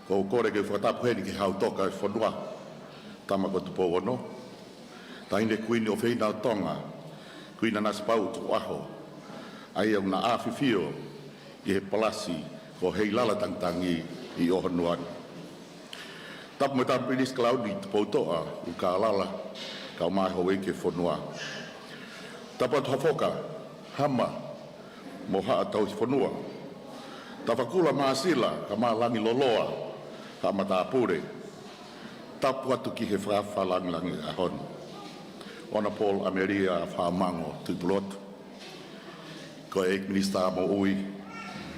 Ko kore ke whakatapu heni ke hau toka e Fonua, tama ko tupo ono. Tahine kuini o whina o Tonga, kuina nasi pau tu aho, ai au na awhiwhio i he palasi ko hei lala tangtangi i ohonuani. Tapu me tapu inis klauni tupo toa u ka alala, ka o mai ho ke Fonua. Tapu atu hafoka, hama, mo haa tau i Fonua. Tawakula maasila ka maa langi loloa, ka mata apure. Tapu atu ki he whawha langi ahon. Ona Paul Ameria whamango tupulotu. Ko e minista mo ui,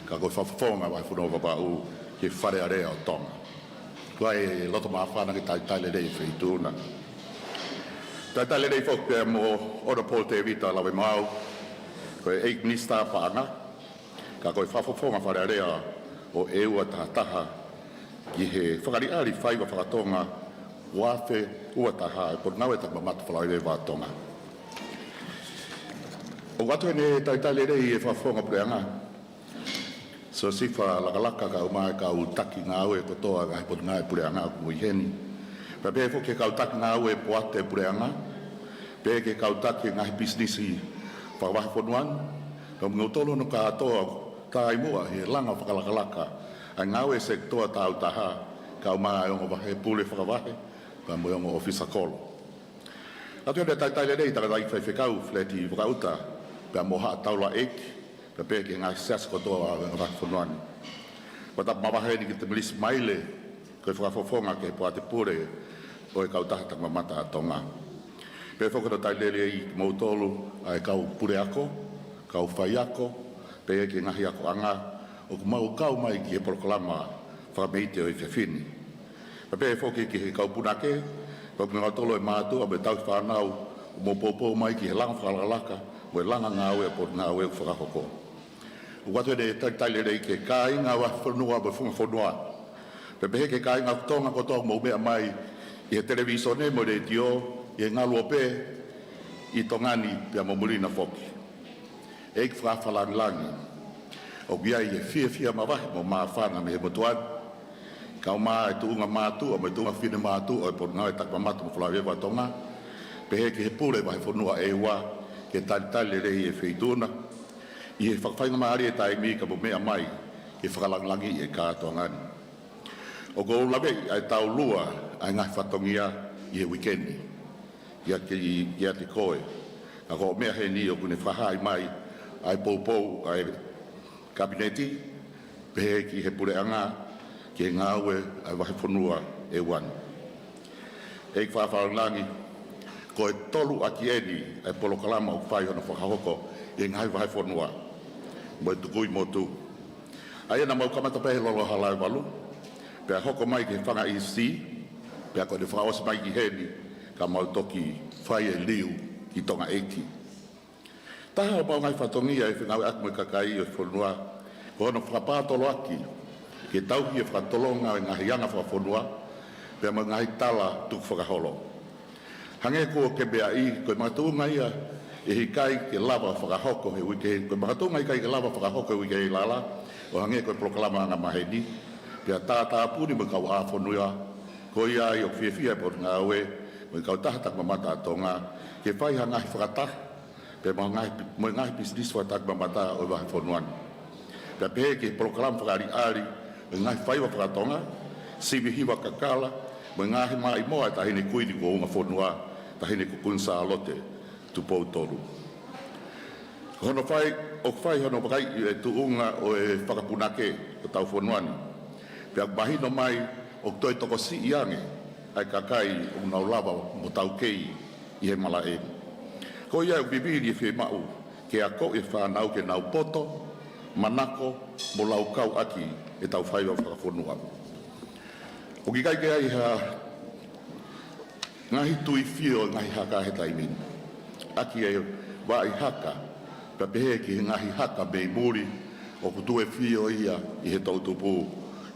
ka koe whawhonga wai whanau wapau he whare area o Tonga. Ko e loto maa whanangi taitale rei whituna. Taitale rei whokpea mo Ona Paul te vita lawe mau. Ko e minista whaanga, ka koe whawhonga whare area o eua tahataha ki he Faka'ali'ali Faiva FakaTonga wafe ua taha e por nawe tak mamata whalaiwe wā Tonga. O watu ene taitale rei e whawhonga preanga. So sifa lakalaka ka umai ka utaki ngā ue kotoa ka he por ngā e preanga ku i heni. Pa pe ke ka utaki ngā ue poate preanga. Pe ke ka utaki ngā he bisnisi whakawahi Fonuan. Ka mngotolo no ka atoa tai mua he langa whakalakalaka. Ai ngā ue sektoa tau taha ka umai ongo wahe pule whakawahi. Ka moyongo ofisa kolo. Atu ene taitale rei takatai whaiwhekau fleti wakauta pia moha taula eik pia peke ngā sias kotoa a ngā Fonuani. Wata mawaheni ki te milis maile koe whakawhawhonga ke poate pure o e kautaha tak mamata a Tonga. Pia whakata taitale rei mautolu ai kau pure ako, kau whai ako, pia ke ngahi ako anga o kumau kau mai ki he proklama whakameite o i whiawhini. Pea whoki ki he kaupunake, kau ngā tolo e mātu a me tau whanau mo popo mai ki he langa whakalaka mo e langa ngā ue por ngā ue whakahoko. O watu ene taitale rei ke kai ngā wa Fonua mo funga Fonua. Pea ke kai ngā tonga kotoa mo mea mai i he televisone mo re tio i he ngā luope i Tongani pia mo mulina whoki. Eik whakawhalangi. O bia i he fia mawahi mo maa whanga me he motuani. Kau maa e tuunga mātu, o me tuunga whine mātu, o e por ngau e takwa mātu mo whalawea wa Tonga. Pehe ke he pule wa he Fonua e wā, ke taitale rei e whituna. I he whakawhainga maari e tai mi ka mo mea mai, ke whakalanglangi e kātoangani. O ko lawe ai tau lua ai ngai whatongia i he wikendi. Ia te koe. Ka ko mea he ni o kune whahai mai, ai poupou, ai kabineti, pehe ki he pule anga, ke ngā ue ai wahi Fonua e wani. E whawharangi, ko e tolu aki eni ai polokalama o whai hona whakahoko e ngai wahi Fonua. Mo e tukui motu. Ai ena mau kamata pehe lolo halai walu, pea hoko mai ke whanga i si, pea ko ne whakaosi mai ki heni, ka mau toki whai e liu ki Tonga eiki. Taha o mau ngai whatongia e whingawe aku me kakai o Fonua, ko hono whakapātolo aki, ke tauhi e whakatolonga e ngahi anga whakafonua, pia ma ngahi tala tuku whakaholo. Hange ko ke bea i, koe makatunga ia, e hikai ke lava whakahoko he wike, koe makatunga i kai ke lava whakahoko he wike i lala, o hange koe proklama anga maheni, pia tātā puni mo kau a Fonua, ko ia i o whiawhia e pot ngā ue, mo kau tahatak mamata a Tonga, ke whai ha ngahi whakatah, pia mo ngahi business whatak mamata o wahi Fonuani. Pia pehe ke proklama Faka'ali'ali, ngai Faiva FakaTonga, sivi hiwa kakala, mo ngahi mai moa tahine kuini ko unga Fonua, tahine ko kunsa alote tupou toru. Hono whai, o whai hono wakai e tu unga o e whakapunake o tau Fonuani. Pea mahino mai o toi toko si iange, ai kakai o nau lava mo tau kei i he mala e. Ko ia o bibiri e whemau, ke a ko e whanau ke nau poto, manako, mo lau kau aki, e tau Faiva Whakafonua. O ki kai ai ha ngahi tui whio ngahi haka he taimini. Aki e wā i haka, ka pehe ki he ngahi haka mei muri o kutue whio ia i he tautupu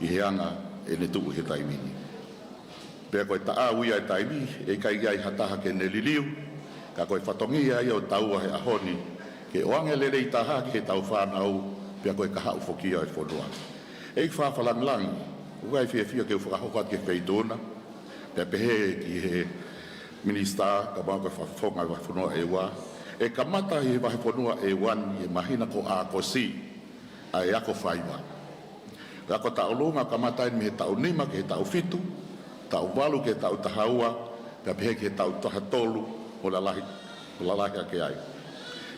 i he anga e ne tuu he taimini. Pea koe ta awia e taimi e kai ai hataha ke ne liliu, ka koe whatongia ia o taua he ahoni, ke oangele rei taha ki he tau whanau, pea koe ka hau whokia e Fonua. Ei whawhalanglangi, Ugai fia ke whakahoko ke peitona, pe pehe ki he minista ka mau ka Funga wa Funua e wa. E kamata i wa Funua e wan i mahina ko a ko si a e ako Faiva. Ako taulunga kamata i me taunima ke tau fitu, tau walu ke tau tahaua, pe pehe ke tau tahatolu o la lahi ke ai.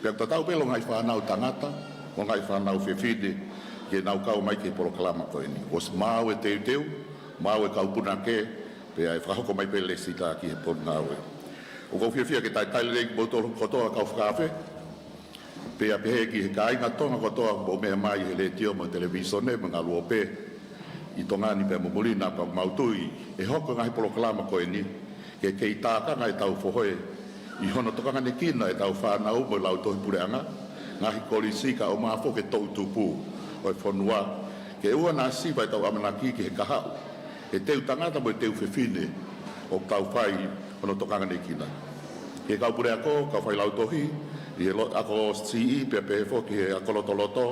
Pe tau pelo ngai whanau tangata, o ngai whanau fefide, ke nau kau mai ke polokalama ko ini. Os mau e teu, mau e kau puna ke, pe ai whahoko mai pele sita ki he pon ngau e. O kau fia ke tai rei botolo kotoa kau whakafe, pe a pehe ki he kainga tonga kotoa mo mea mai he le tio mo televisione mo ngā lua pe, i Tongani pe mo mulina pa mautui, e hoko ngai polokalama ko ini, ke kei tākanga e tau whohoe, i hono tokanga ne kina e tau whanau mo lau tohi pureanga, ngahi kolisika o maafo ke tau tupu, o e Fonua, ke ua nā siwa e tau amanaki ki he kahau, e teu tangata mo e teu whewhine, o tau whai ono tokanga ne kina. Ke kau pure ako, kau whai lau tohi, i he ako CE, pe pehe fo ki he ako loto,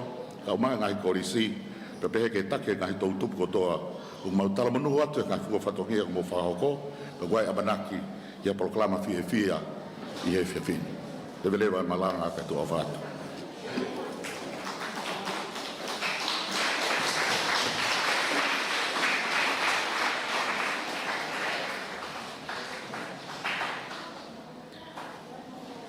kau maa ngahi kolisi, pe pehe ke take ngahi tau tupu kotoa, o mautala manu atu e ngahi fuko whatongia mo whahoko, pe guai amanaki, i a proklama fia i he whewhine. Te velewa malanga ka tua whatu.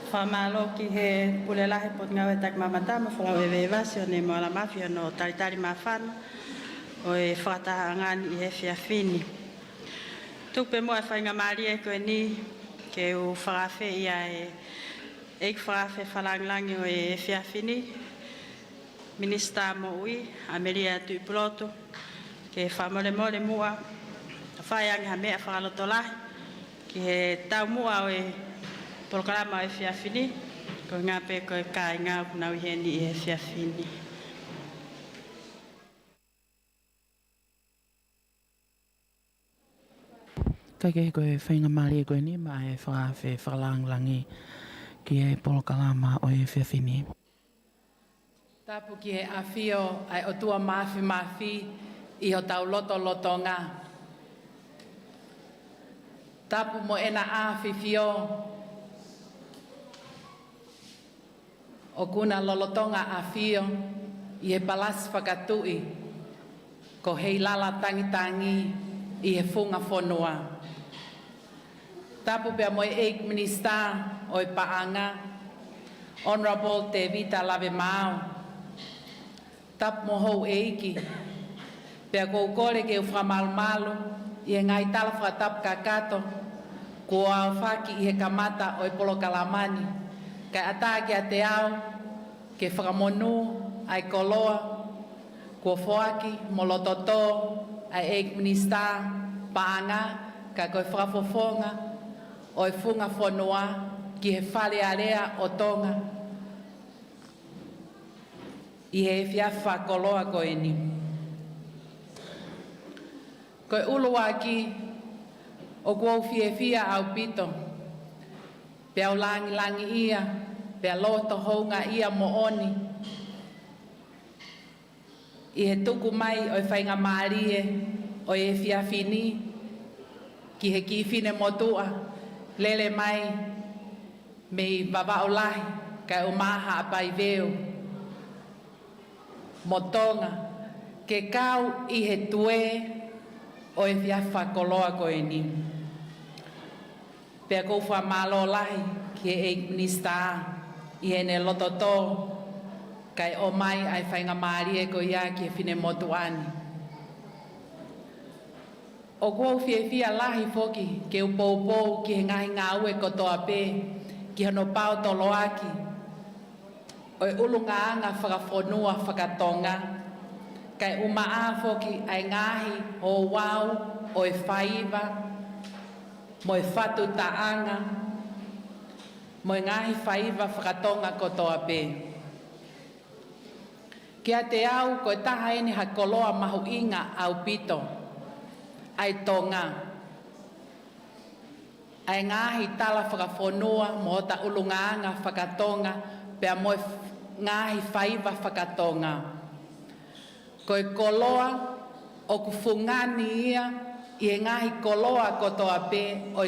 Whamalo ki he pulelahe pot ngau e tak mamatama whakau e vevasi o ne moala mafia no taritari mawhana o e whakatahangani i he whiawhini. Tupe moa e whainga maari e koe ni ke u whakawhe ia e whakawhe whalanglangi o e whiawhini. Minista mo ui, Amelia Tuipuloto, ke whamole mua, whaiangi ha mea whakalotolahi, ki he tau mua o e Polokalama e whiawhini, ko ngā pe koe kai ngā punau heni i he whiawhini. Kai ke koe whainga maari e koe ni, ma e whakawhe whakalanglangi ki e polokalama o e whiawhini. Tapu ki he awhio ai o tua mafi i ho tau loto ngā. Tapu mo ena awhifio o kuna lolotonga a fio i he palas whakatui ko hei lala tangitangi i he funga Fonua. Tapu pia moi eik minista o i paanga, Honorable Te Vita Lave Mao. Tapu mo hou eiki, pia kou kore ke u whamalmalu i he ngai tala whakatap kakato, kua au whaki i he kamata o i polokalamani. Kai atake a te au, ke whakamonu ai koloa, kua whoaki mo lototo ai eik minista paanga, ka koe whakafofonga o i funga Fonua ki he Faka'ali'ali o Tonga. I he whiawha koloa koe ni. Koe uluaki o kua whiawhia au pito, pia langi ia, pia loto hounga ia mo oni. I he tuku mai o i whainga maarie o i he whiawhini, ki he kiwhine motua, lele mai me i wawaolahi, kai o maha apai veo. Mo Tonga, ke kau i he tue o i whiawha koloa koe ni. Pea kou whamalo lahi ki he eik minista i he ne lototo kai o mai ai whainga maari e ko ia ki he whine motuani. O kua whiawhia lahi foki ke upou ki he ngahi ngā ue kotoa pē ki hano pao toloaki o e ulunga anga whakafonua FakaTonga kai umaa foki ai ngahi o wau o e Faiva mo e whatu taanga, mo e ngahi Faiva FakaTonga kotoa pē. Kia te au koe taha eni hakoloa mahu inga au pito, ai Tonga. Ai ngahi tala whakafonua mo ta ulungaanga FakaTonga, pea mo e ngahi Faiva FakaTonga. Koe koloa o ku funga ni ia i ngahi koloa kotoa pe o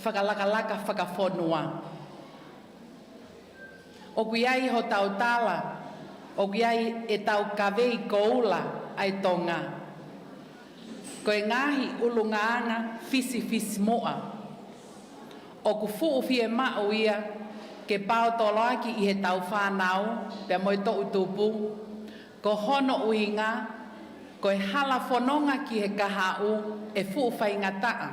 whakalakalaka whakafonua. O ku iai ho tau tala, o ku iai e tau kawei koula ai Tonga. Ko e ngahi ulungaanga fisi moa. O ku fuu fie mao ia ke pao toloaki i he tau whanau pe moi to utupu. Ko hono uinga, ko e hala whanonga ki he kahau e fuu whaingataa.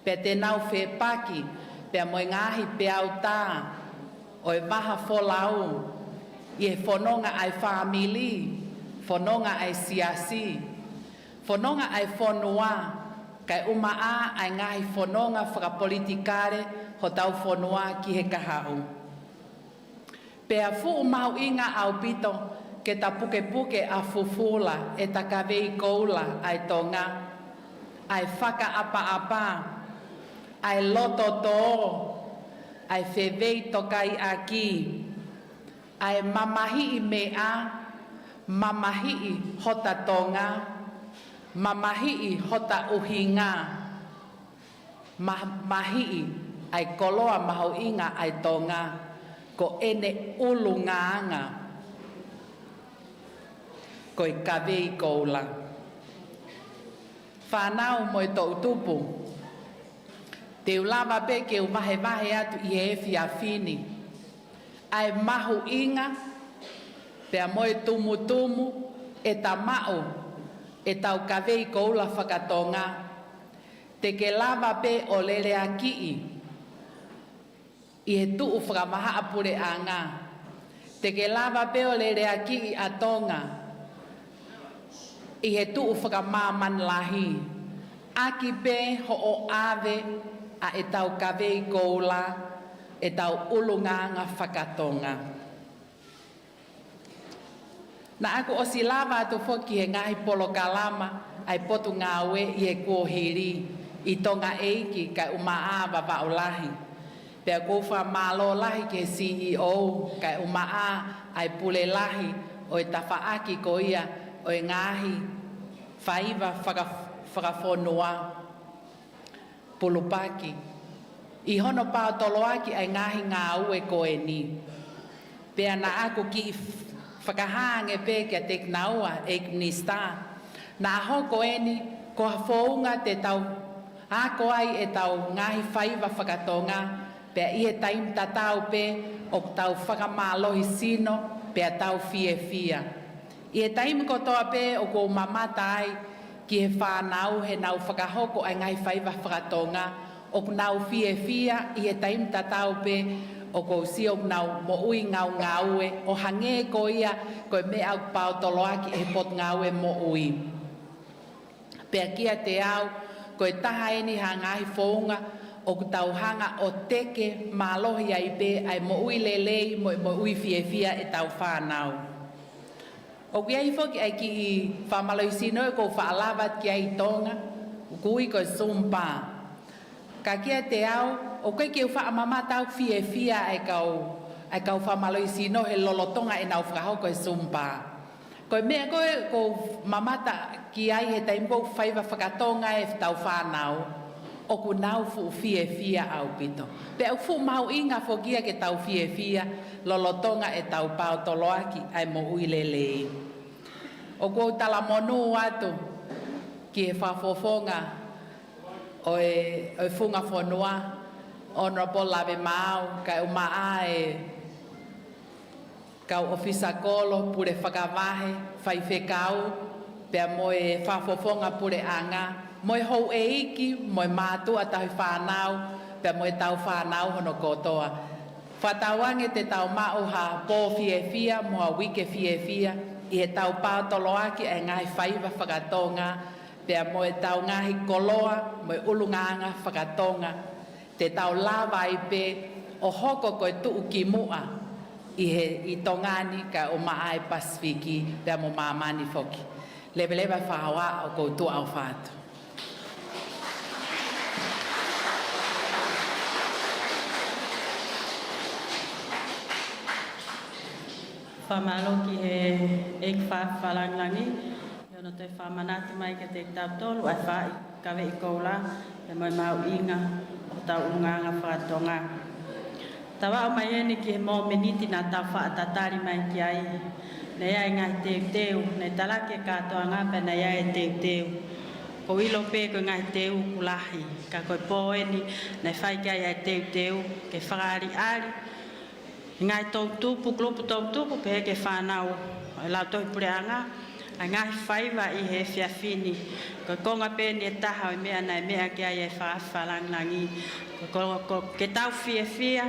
Pe te nau whepaki pe moi ngahi pe au tā o e maha wholau i he whanonga ai whamili, whanonga ai siasi, whanonga ai Fonua, kai umaa ai ngahi whanonga whakapolitikare ho tau Fonua ki he kahau. Pea fuu mau inga au pito ke ta puke a fufula e ta kawei koula ai Tonga, ai whakaapa-apa, ai lototo, ai whewei tokai aki, ai mamahi mea, mamahi hota Tonga, mamahi hota uhinga, mamahi ai koloa maho inga ai Tonga, ko ene ulungaanga, ko i kawei koula. Whanau mo i tō utupu, te ulama pe ke umahe atu i he whiawhini, ai mahu inga, pea mo i tumu e ta mao, e tau kawei koula FakaTonga, te ke lava pe o lele a kii, i he tuu whakamaha apure anga, te ke lava pe o lele a kii a Tonga, i he tuu whakamaman lahi, aki pe ho o ave a e tau kawei koula, e tau ulunganga FakaTonga. Na aku o si lava atu whoki he ngahi polo kalama ai potu ngawe i he kuohiri i Tonga eiki kai umaa baba ulahi. Pea kuwha malo lahi ke CEO kai umaa ai pule lahi o e tawhaaki ko ia o e ngahi Faiva Fonua pulupaki. I hono pao toloaki ai ngahi ngā ue ko e ni. Pea na aku ki whakahange pe kia te knaua e knista. Nā hoko eni ko hafounga te tau ako ai e tau ngahi Faiva FakaTonga pea i he taim tatau pe o tau whakamalohi sino pea tau fia. I he taim kotoa pe o ko mamata ai ki he whanau he nau whakahoko ai ngahi Faiva FakaTonga o nau fia i he taim tatau pe o ko si o nau mo ui ngau ngaue o hange ko ia ko me au pao toloaki e pot ngaue mo ui. Pea kia te au ko e taha eni ha ngahi Funga o tau hanga o teke malohi ai pe ai mo ui lelei mo ui fia e tau whanau. O kia i whoki ai ki i whamalohi sino e ko whaalavat ki ai Tonga kui ko sumpa. Ka kia te au, o koe ki u whaamamata au fia ai kau whamaloi sino he lolotonga e nau whakahoko e sumpa. Koe mea koe ko mamata ki ai he taimpo Faiva FakaTonga e tau whanau, o ku nau fu fia au pito. Pe au fu mau inga whokia ke tau fia, lolotonga e tau pao toloaki ai mo uilelei. O ku tala monu atu ki he whafofonga, o e Funga Fonua, Honorable Lave Mau, kai umaa e kau ofisa kolo pure whakavahe, whai whekau, pea moe whafofonga pure anga, moe hou e iki, moe mātu a tahi whanau, pea moe tau whanau hono kotoa. Whatauange te tau mau ha pō fia, moa wike fia, i he tau pātoloaki e ngai Faiva FakaTonga, pea moe tau ngahi koloa, moe ulunganga FakaTonga, te tau lava i pe o hoko koe tuu ki mua i Tongani ka o maai Pasifiki pea mo mamani foki. Leve whahawa o koutua au whātu. Whamalo ki he ek whawhalanglangi, Ono te whamanatu mai ke te tau tolu ai whai kawe I koula e mai mau inga o tau unganga FakaTonga. Tawa o mai eni ki he mō meniti nā tau whaatatari mai ki ai. Nei ai ngai teu teu, nei talake katoa ngāpe nei ai teu teu. Ko ilo pē ko ngai teu kulahi, ka koe pō eni nei whai ki ai teu teu ke Faka'ali'ali. Ngai tau tupu, klupu tau tupu pe ke whanau. Ai lau tohi pureanga. Ai ngahi Faiva I he whiawhini. Ko konga pēni e taha o mea nei mea ki ai e whaafalanglangi. Ko ke tau whiawhia,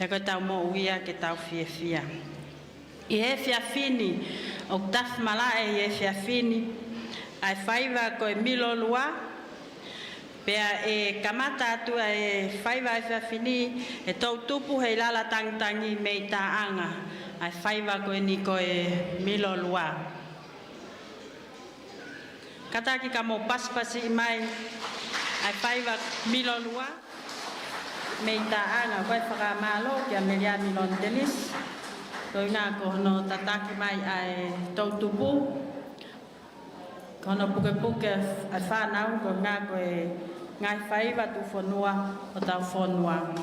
e ko tau mo uia ke tau whiawhia. I he whiawhini, o taf malae I he whiawhini, ai Faiva ko e milo lua, pea e kamata atu e Faiva e whiawhini, e tau tupu hei lala tangitangi mei taanga. Ai Faiva ko e ni ko e milo lua. Kataki ka mo paspasi mai ai Faiva milo lua mei taanga koe whakamalo ki a melia milon delis. Koe ngā kono tataki mai ai tautupu. Kono puke puke ai whanau ko ngā koe ngai Faiva tu Fonua o tau Fonua.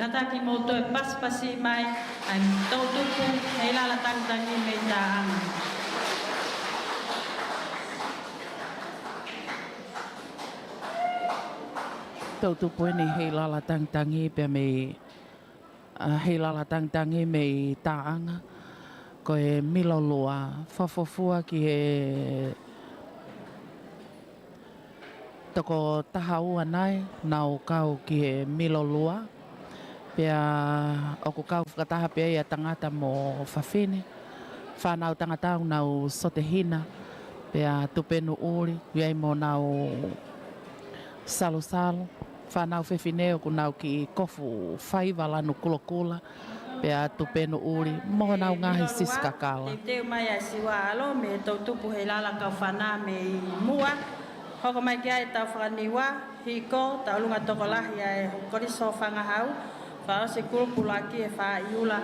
Kataki mo to e paspasi mai ai tautupu hei lala tangitangi mei taanga. Tautupu ni hei lala tangitangi pe me hei lala tangitangi mei taanga. Ko e miloloa whawhawhua ki he toko taha ua nai nau kau ki he miloloa. Pea o ko kau whakataha pea ia tangata mo whawhine. Whanau tangata au nau sotehina. Pea tupenu uri, iai mo nau salo. Whanau whewhineo ku nau ki kofu Faiva lanu kula. Pea tupenu uri, mo nau ngahi siskakala. Te mai ai siwa alo me tautupu hei lala kau whana me mua. Hoko mai ki ai tau whakaniwa, hiko, tau lunga toko lahi ai koriso whangahau. Whao se kurupulaki e wha iula.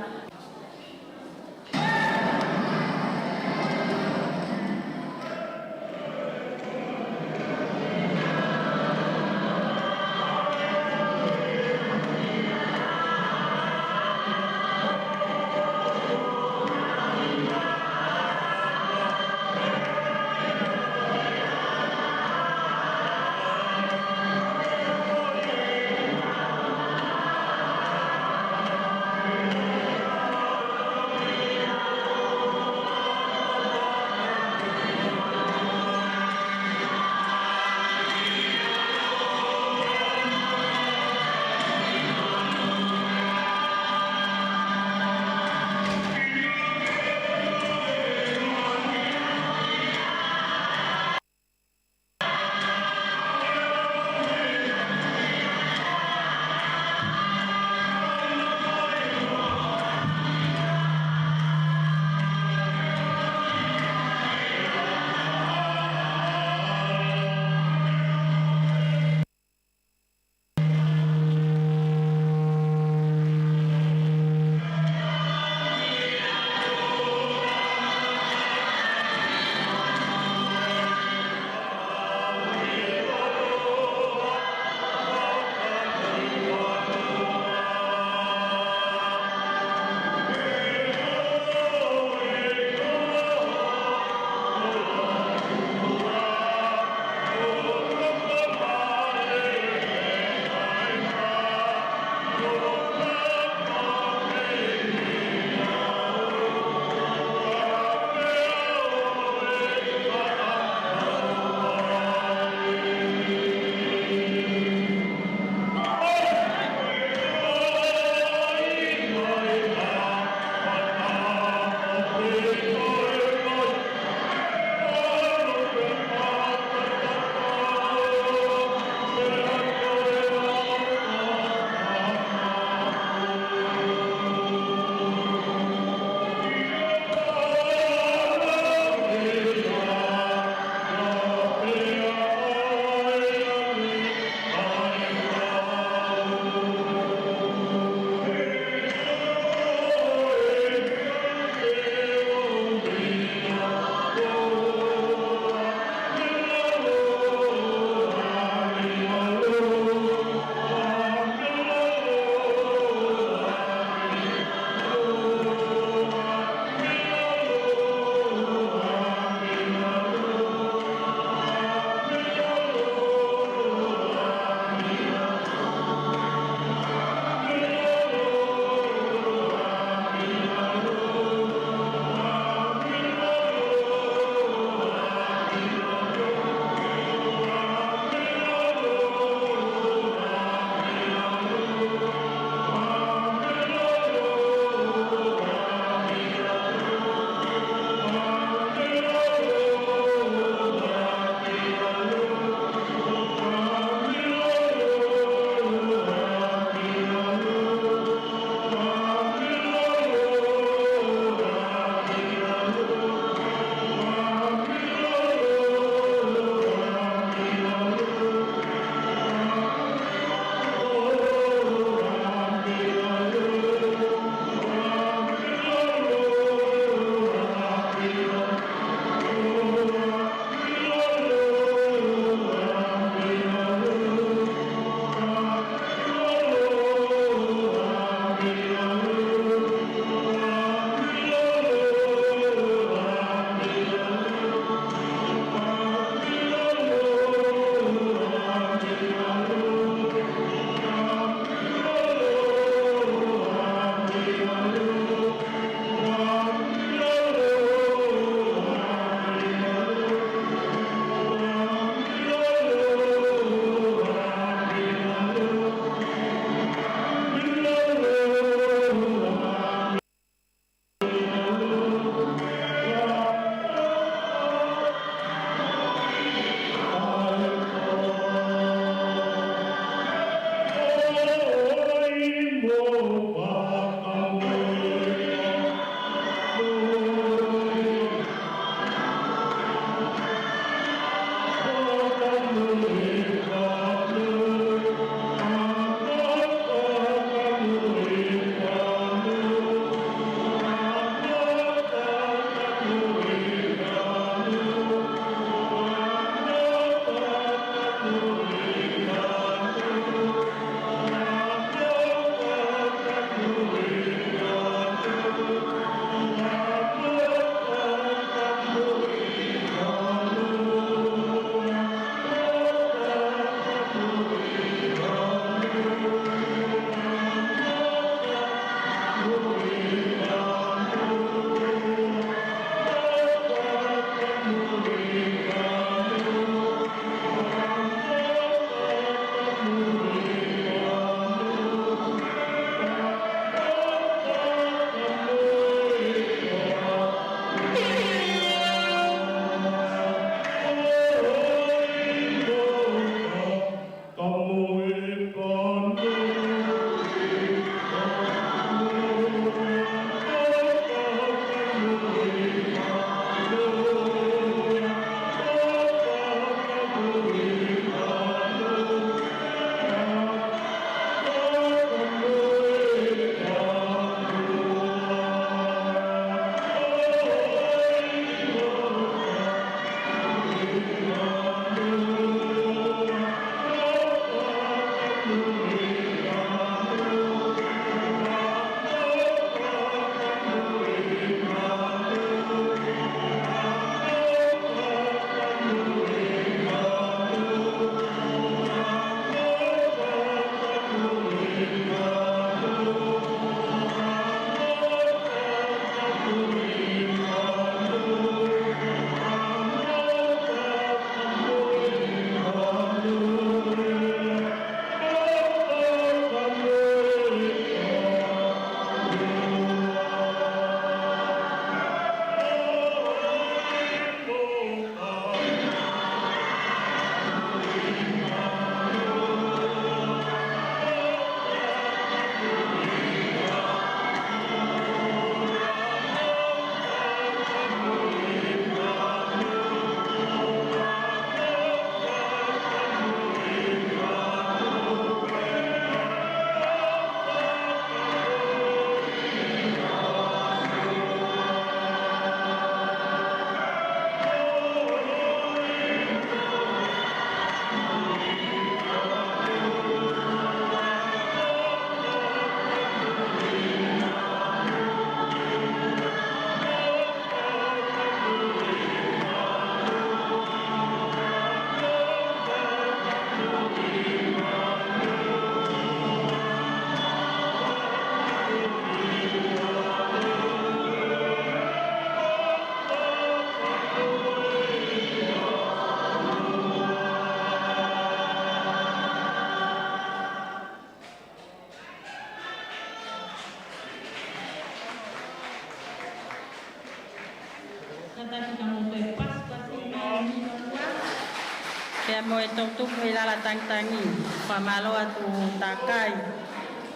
Pea mo e tau tupu i lala tangitangi, whamaloa tu takai,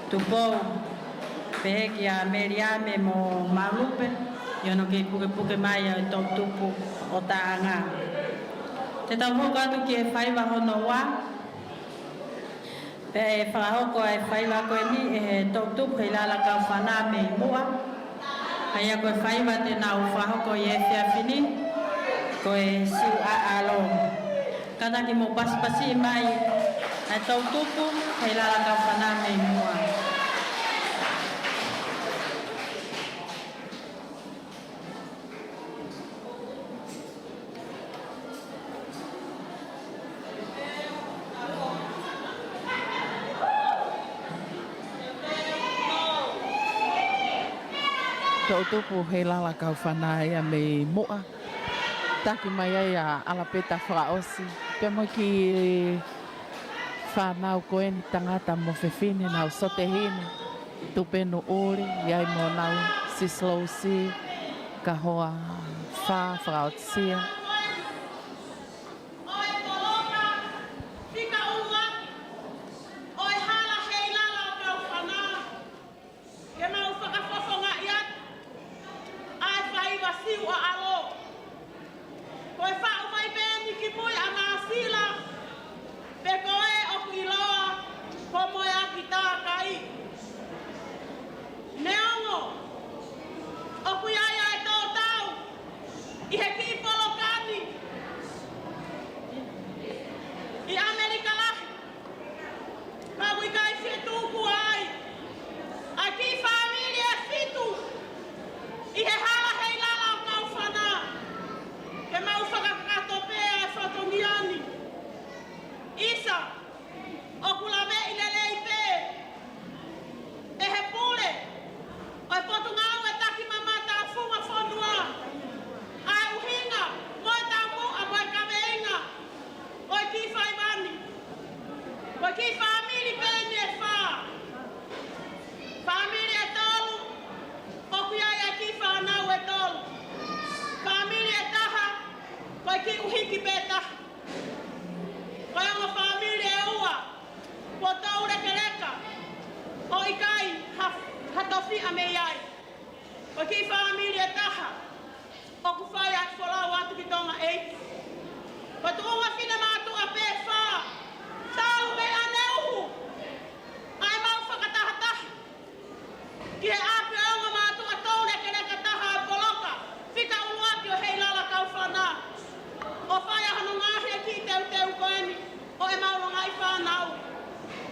tu pou, peheki a meriame mo maulupe, iono ke puke mai e tau tupu o taanga. Te tau hoko atu ki e Faiva hono wā, pea e whahoko e Faiva koe ni e tau tupu i lala kau whanā me i mua, ai a koe Faiva te nau whahoko i e whiawhini, koe siu a alo. Kana ki mo pasipasi mai e tau tupu hei lala kau whanā me i mua. Tau tupu hei lala kau whanā ia me i mua. Taki mai ai a alapeta whakaosi. Pea mo ki whanau koe ni tangata mo whewhine nau sote hine. Tupenu uri, iai mo nau sislousi, ka hoa whakaotisia.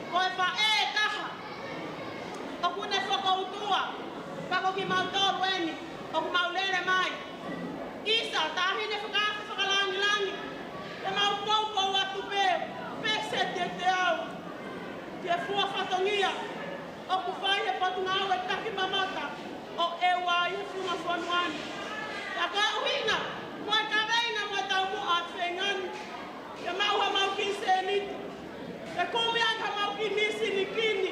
Koe wha e taha. O kune whakautua, pako ki mautoru eni, o ku maulele mai. Isa, tahine whakawhi whakalangi-langi, e mau poupou atu pese te au. Te fua whatongia, o ku whai he potunga au e taki mamata, o e wai he Funga Fonuani. Ia ka uina, moe ka reina moe tau mua at whengani, e mau ha mau ki se niti. E kumi ang ha mau ki nisi ni kini,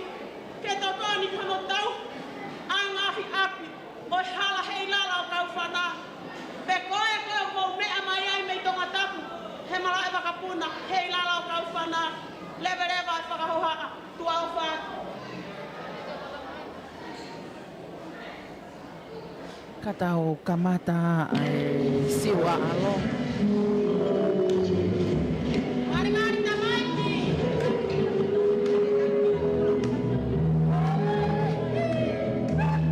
ke totoni kano tau, angahi api, o hala hei lala o kau whana. Pe koe koe o kou mea mai ai mei tonga tapu, he mara e wakapuna, hei lala o kau whana, lewe e whakahohaa, tua o whātu. Kata o kamata ai siwa alo. Ngari-ngari ta mai ki. Mai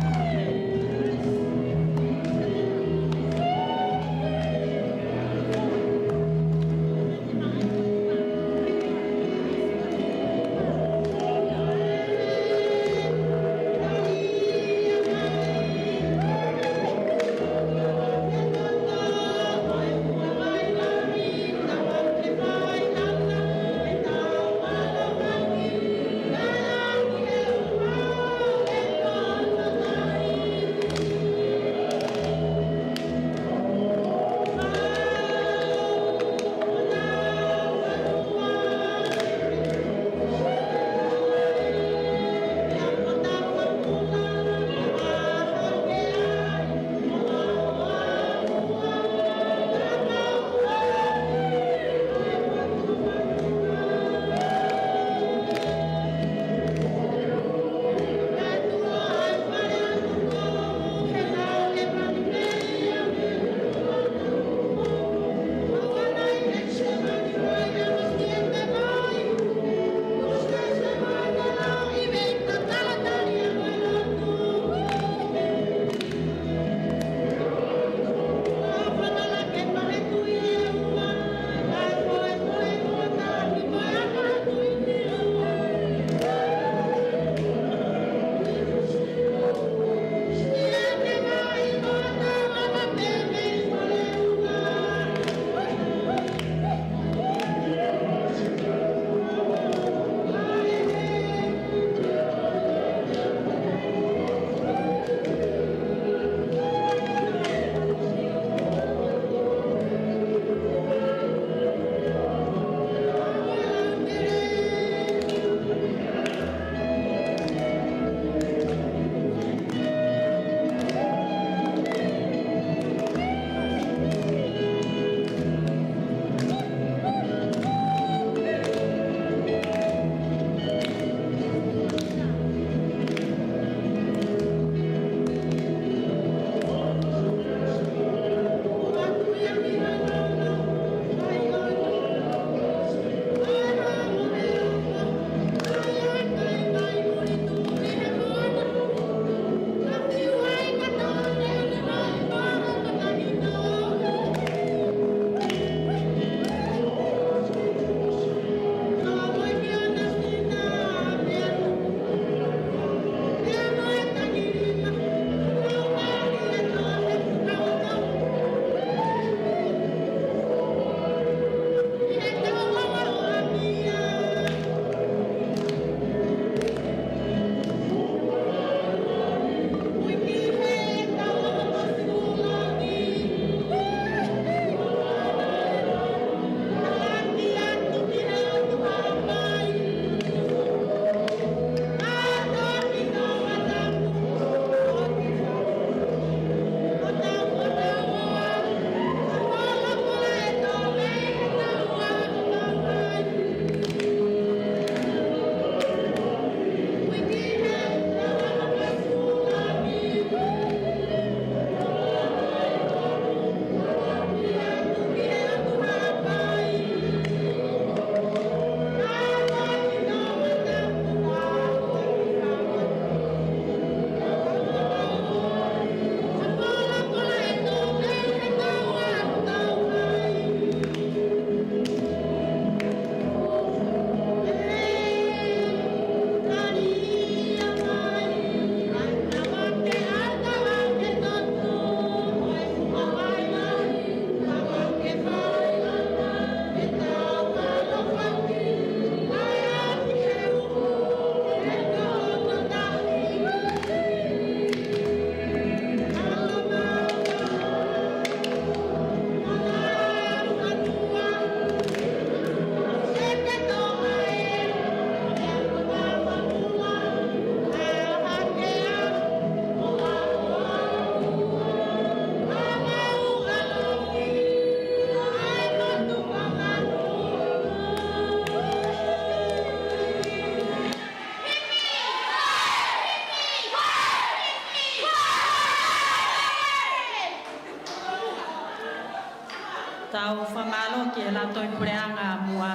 e la toi pureanga mua.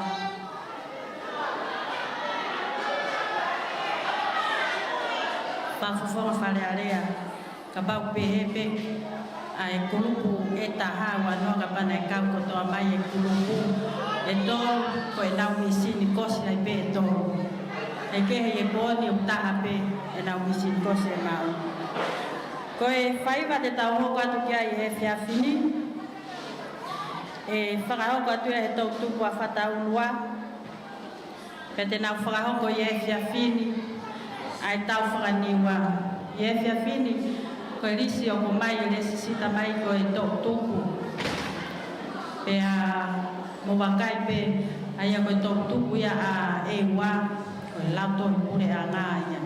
Pafufonga Faka'ali'ali ka pau pehepe ai kulupu e taha wanoa ka pana e kau kotoa mai e kulupu e tō ko e nau misini kosi ai pe e tō. E kehe e pōni o taha pe e nau misini kosi e mau. Ko e Faiva te tau hoko atu kia i he whiawhini. E whakahoko atu e tau tupu a whataulua. Pe te nau whakahoko i he whiawhini. Ai tau whakaniwa. I he whiawhini ko e risi o ko mai e resi sita mai ko e tau tupu. Pe a mo wakai pe ai a ko e tau tupu ia a e wā. Ko e lauto i pure a ngā ia.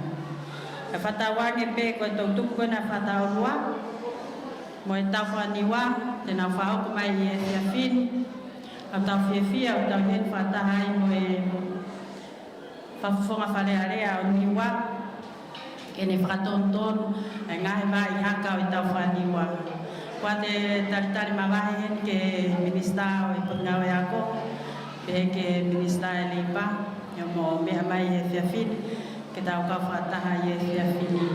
E whatawange pe ko e tau tupu na whataulua. Mo e tau whaniwa, te nau whahoko mai i e whiawhini. Au tau whiawhia, au tau hen whatahai mo e whafufonga Faka'ali'ali o niwa. Ke ne whakatontonu, e ngahe mai i haka o i tau whaniwa. Kua te taritari mawahe hen ke minista o i Funga e ako. Pe ke minista e lipa, yo mo mea mai i e whiawhini. Ke tau ka whataha i e whiawhini.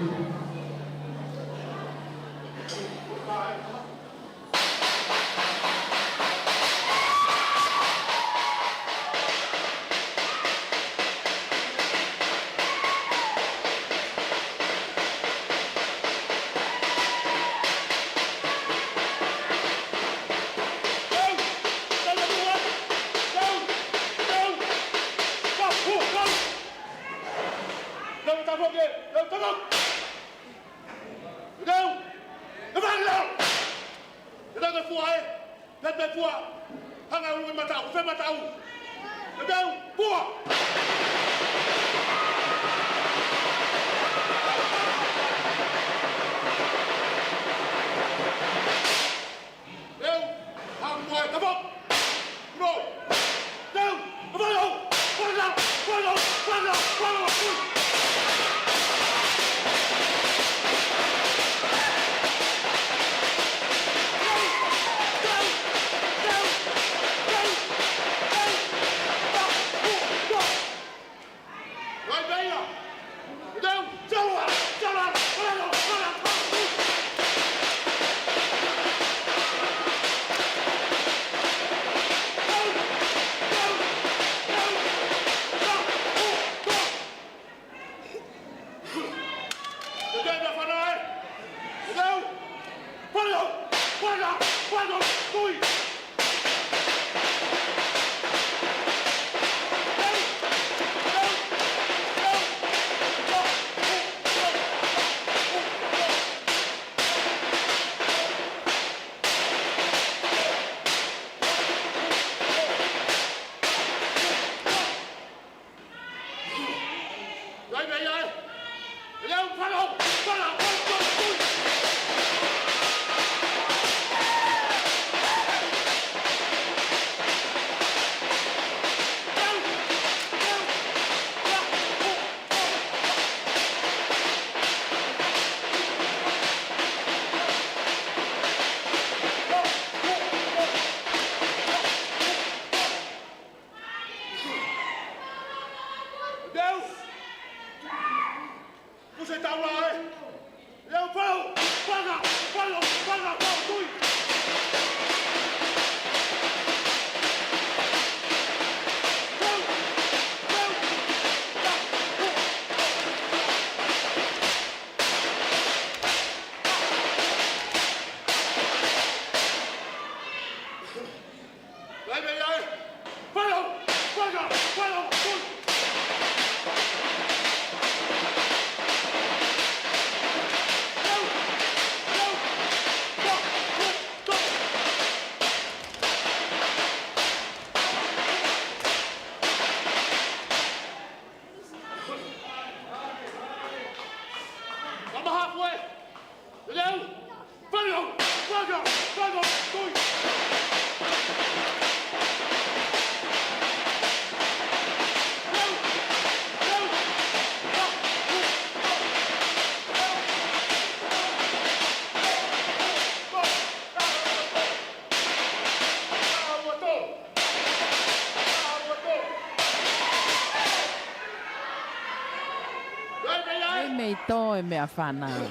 Ei mei tō e mea whanau.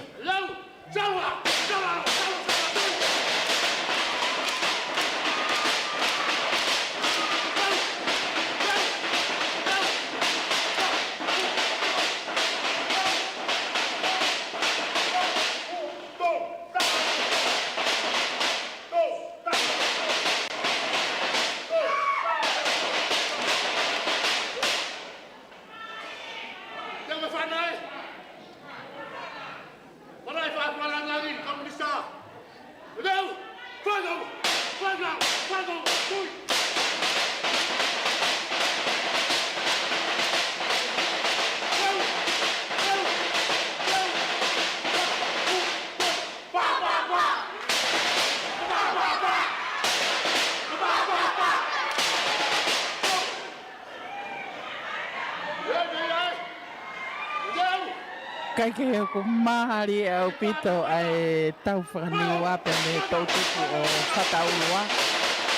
Kai ke ko mahari e au pito ai tau whakaniwa pe me tautuku o whataulua.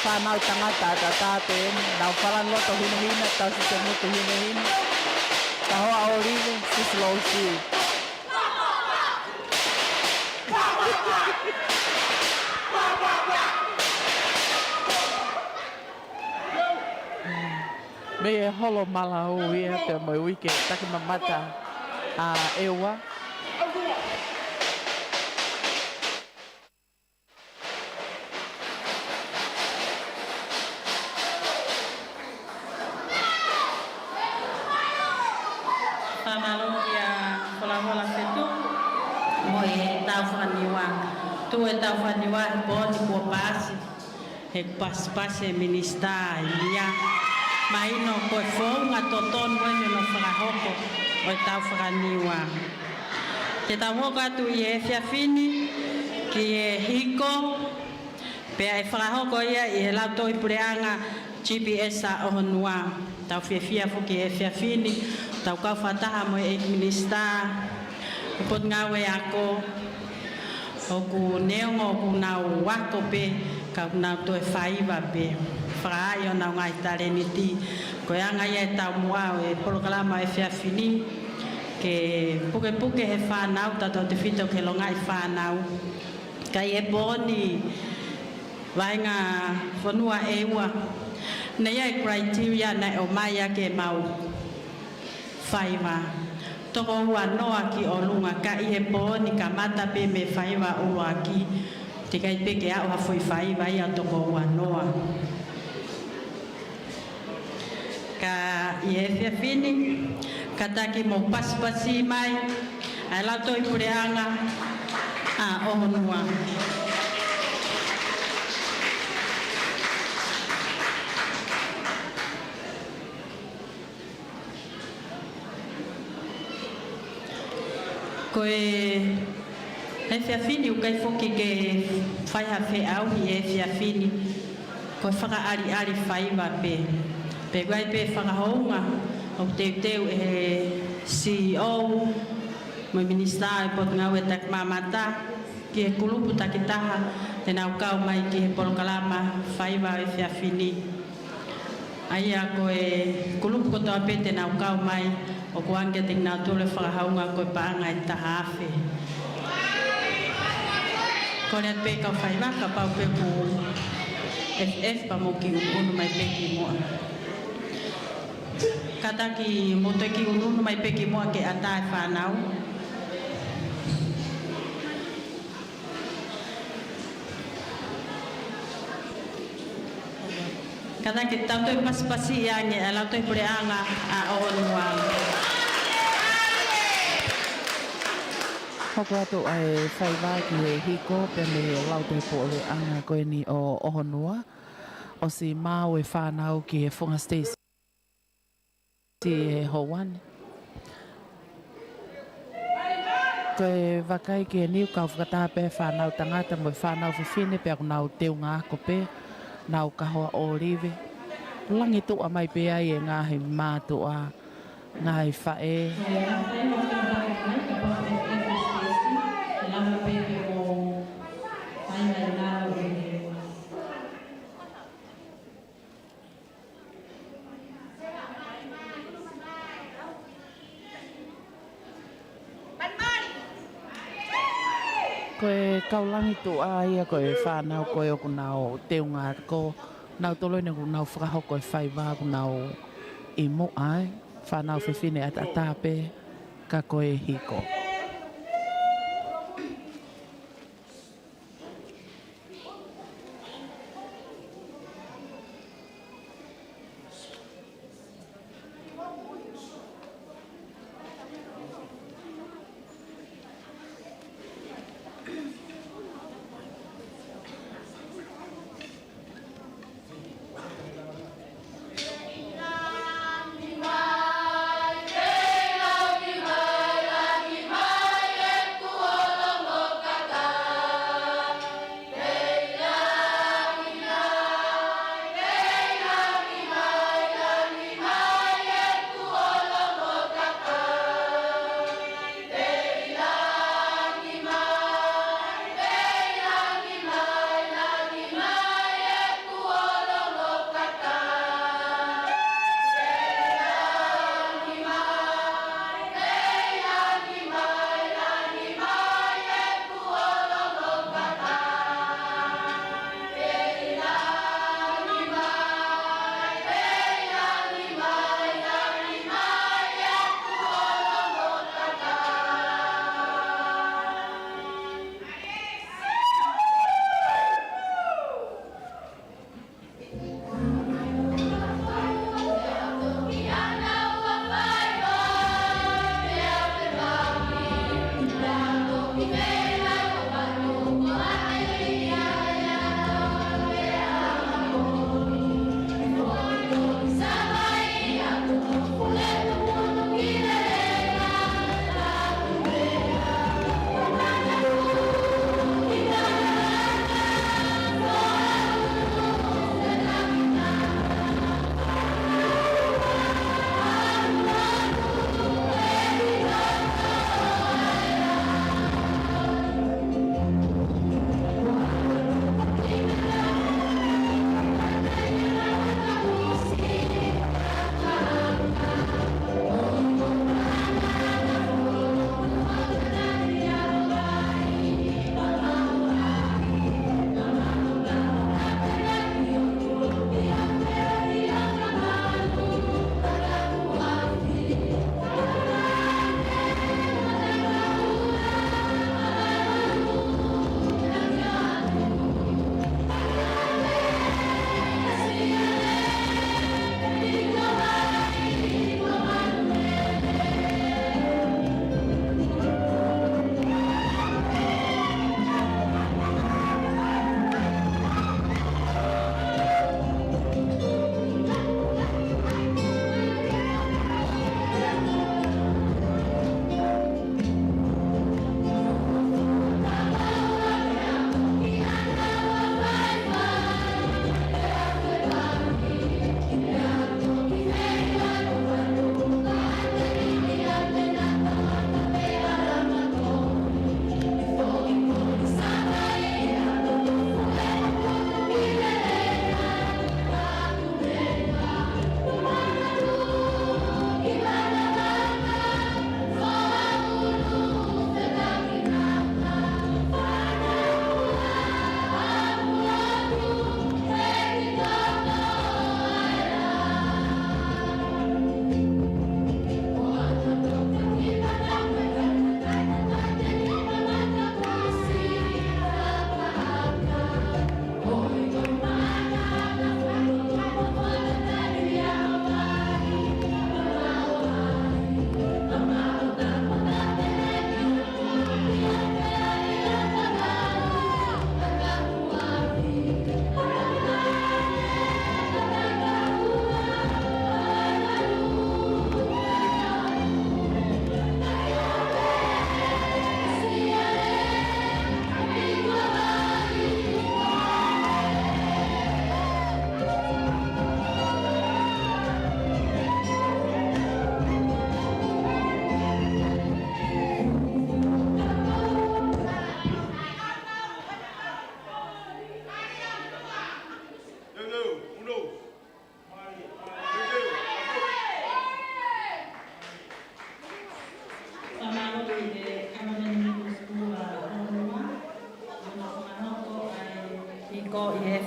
Whanau tangata ta tāpe nau wharangoto hinahina tau si te mutu hinahina. Ka hoa o rive sislo si. Me e holo mala o ia pe moi wike taki mamata. A ewa. Whanalokia whalahola whetu. Mo e tau whaniwa. Tu e tau whaniwa he pōti kua pāsi. He pasi e minista e lia. Maino koe Funga totonu ene no whakahoko. O tau whakaniwa. Te tau hoka atu i e whiawhini, ki e hiko, pea e whakahoko ia i e lauto i pureanga GPS a Fonua. Tau whiawhia fuki e whiawhini, tau kau whataha mo e minista, upot ngawe ako, oku neongo oku nau wako pe, kau nau to e Faiva pe. Whakaai o nau ngai tareniti, ko anga ia e tau mua o e polokalama e whiawhini, ke puke he whanau, tato te whito ke longa i whanau. Kai e pōni, wainga Fonua ewa, nei ai criteria nei o mai ake mau Faiva. Toko ua noa ki o lunga, ka i he pōni ka mata pe me Faiva ua ki, te kai peke au hafoi Faiva ia toko ua noa. Ka i e whiawhini, ka taki mo pasipasi mai, ai lato i pureanga a Fonua. Ko e whiawhini u kai foki ke whaiha wheau i e whiawhini, ko e Faka'ali'ali Faiva pe. Pe guai pe whakahounga, o teu e CEO, mo minista e pot ngau e tak mamata, ki e kulupu takitaha, te nau kau mai ki he polokalama Faiva e whiawhini. Aia ko e kulupu kotoa pe te nau kau mai, o kuange te nau tole whakahounga ko e paanga e tahawhi. Ko rea pe kau Faiva ka pau pe ku FF pa mo ki unu mai pe ki mua. Kata ki mo te ki unu mai pe ki mua ke ata e whanau. Kata ki tau toi pasipasi iange e lau toi pureanga a Fonua. Hoko atu ai Faiva ki he hiko pe me lau toi pureanga koe ni o Fonua. O si mau e whanau ki he Funga Station. Si e Hawaii. Ko e wakai ki e niu kau whakataha pe whanau tangata mo e whanau whiwhine pe aku nau teu ngā ko pe, nau kahoa o rive. Langi tua mai pe ai e ngahi mātua, ngahi whae. Koe kaulangi tu a ia koe whanau koe o kunau teunga ko nau toloi na kunau whakahoko e Faiva kunau i mo ai whanau whiwhine at atape ka koe hiko.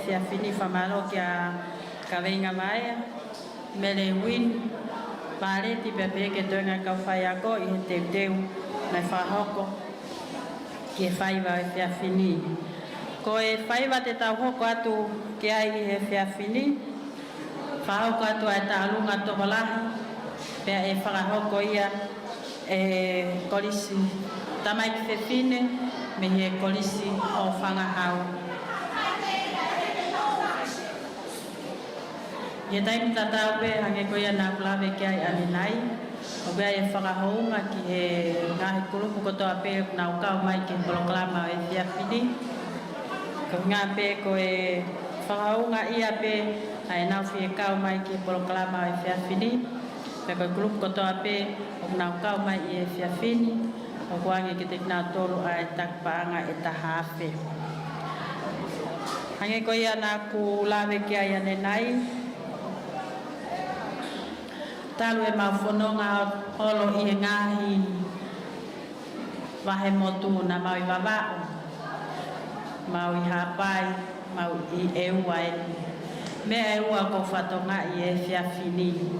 fia fini whamalo kia ka venga mai. Mele win. Pare ti pepe ke Tonga kau whai ako i he teu mai whahoko. Ki e Faiva e fia fini. Ko e Faiva te tau hoko atu ki ai i he fia fini. Whahoko atu ai ta alunga tokolahi. Pea e whakahoko ia e kolisi tamai ki whewhine me he kolisi o whangahau. Ia taimi tatau pe hange ko ia nā kulawe ki ai ane nai. O bea e whakahounga ki he ngahi kulupu kotoa pe nā ukau mai ki poloklama e whiawhini. Ko ngā pe ko e whakahounga ia pe ai nau whie kau mai ki poloklama e whiawhini. Pe ko kulupu kotoa pe o nā ukau mai i e whiawhini. O kuange ki te nā tolu ai takpaanga e tahawhe. Hange ko ia nā kulawe ki ai ane nai. Talu e mau whanonga holo i he ngahi wahe motu na mau i wawao. Mau i hapai, mau i eua e. Mea eua ko whatonga i e whiawhini.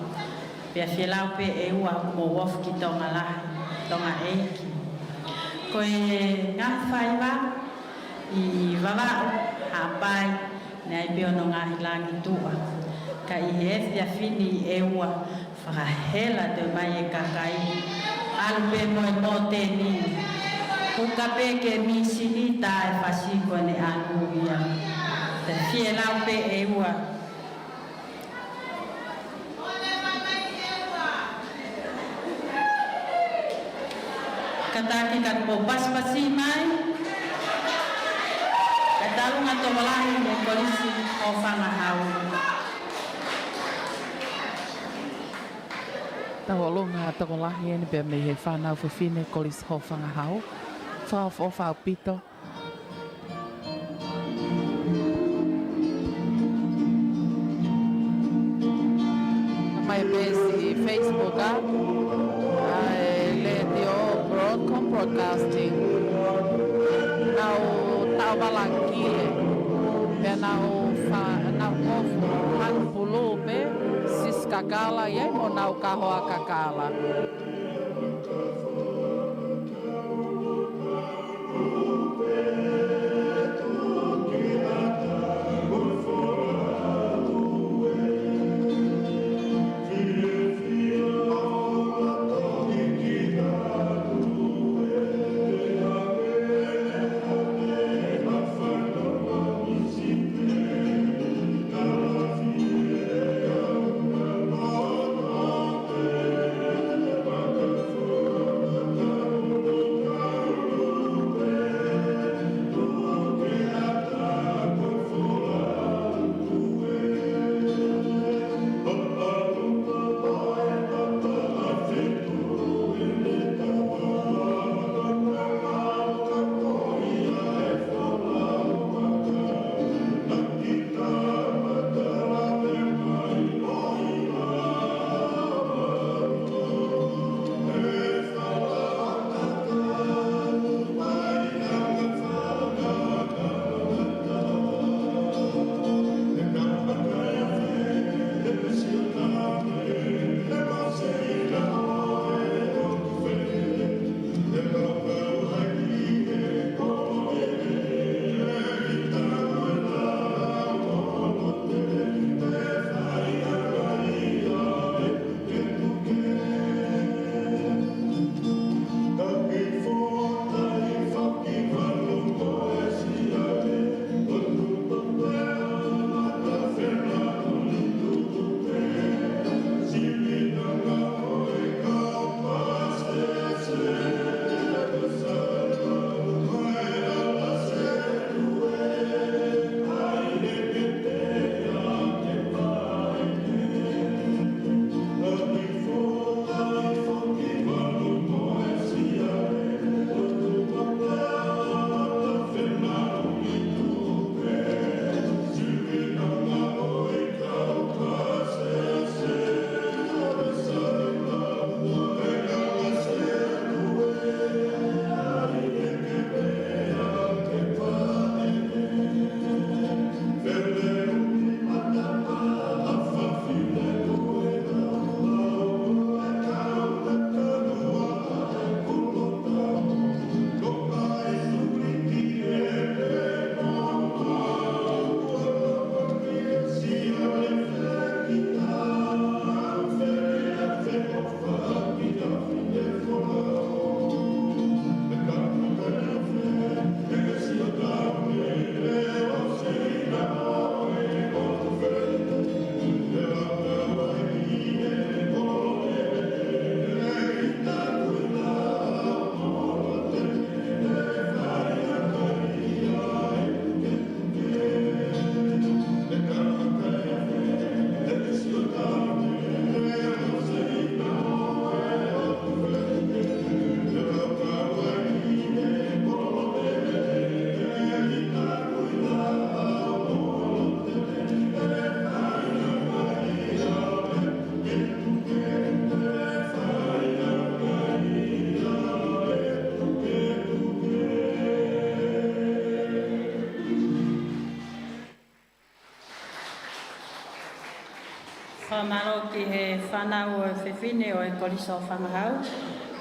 Pea whialau pe eua mo wof ki tonga lahi, tonga eiki. Ko e ngahi Faiva i wawao, hapai, nea i peono ngahi langi tua. Ka i he whiawhini i eua. Whakahela te mai e kakai. Alu pe moe mo te ni. Kuka pe ke misini tae whasiko ne alu ia. Te whielau pe e ua. Kataki kat po paspasi mai. Katalunga to malahi me polisi o whangahau. Tawolunga tokolahi ene pe me he whanau whiwhine kolis ho whangahau. Whao pito. Mai besi Facebook le dio broadcasting. Nau tau balangile. Pe nau kofu hanpulu pe sis kakala ye mo nau kahoa kakala. Whamaro ki he whanau o whiwhine o e koriso o whamahau.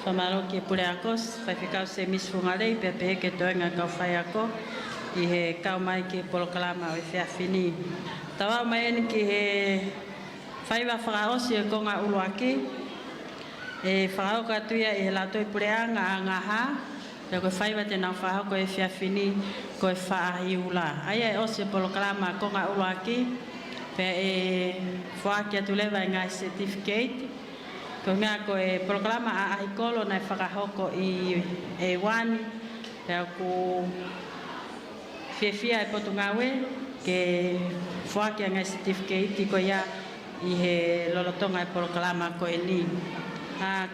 Whamaro ki pule akos, whaiwhikau se Miss Funga rei, pe pe ke toenga kau whai ako, i he kau mai ki polokalama o e whiawhini. Tawau mai eni ki he Faiva whakaosi e konga uluaki, e whakao katuia i he latoi pureanga a ngaha, pe koe Faiva te nau whahau ko e whiawhini, ko e whaahiula. Aia e osi e polokalama konga uluaki, pe e whaaki atu lewa i ngai certificate. Ko ngā ko e programa a ahikolo nei whakahoko i e wani. Pe aku whiawhia e potu ngawe ke whaaki a ngai certificate ko ia i he lolotonga e programa ko e ni.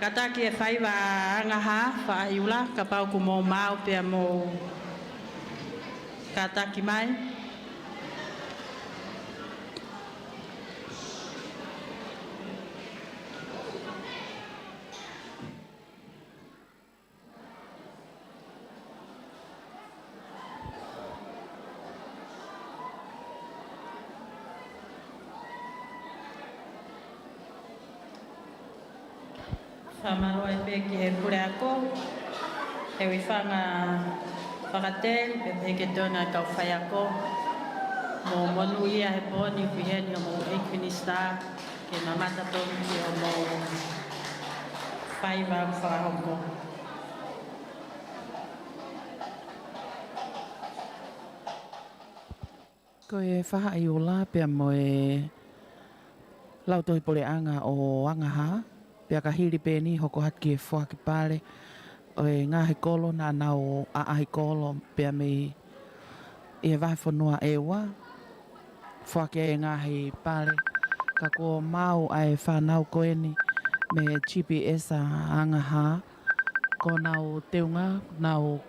Kataki e Faiva angaha whaahiula ka pau ku mō mau pia mō kataki mai. Whamaro e pe ki he pure ako, he wifanga whakatel, pe pe ke tōna kau whai ako, mō monu ia he pōni whiheni o mō Equinista, ke mamata tōki o mō Faiva whakahoko. Ko e whaha i o la pia mo e lautohi pole anga o angaha, pia ka hiri pēni hoko haki e whaki pāre o e ngāhi kolo nā nau a ahi kolo pia me e wahi Fonua e wā whaki e ngāhi pāre ka ko mau ai whanau koeni me GPS a angaha ko nau teunga nau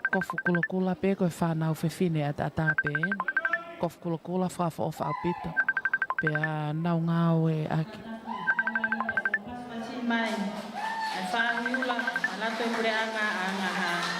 kofu kula kula pe ko e whanau whiwhine at atāpēn kofu kula kula whawha o whaapito pia nau ngāo e aki Mai, e whahiula, alato e pure anga angaha.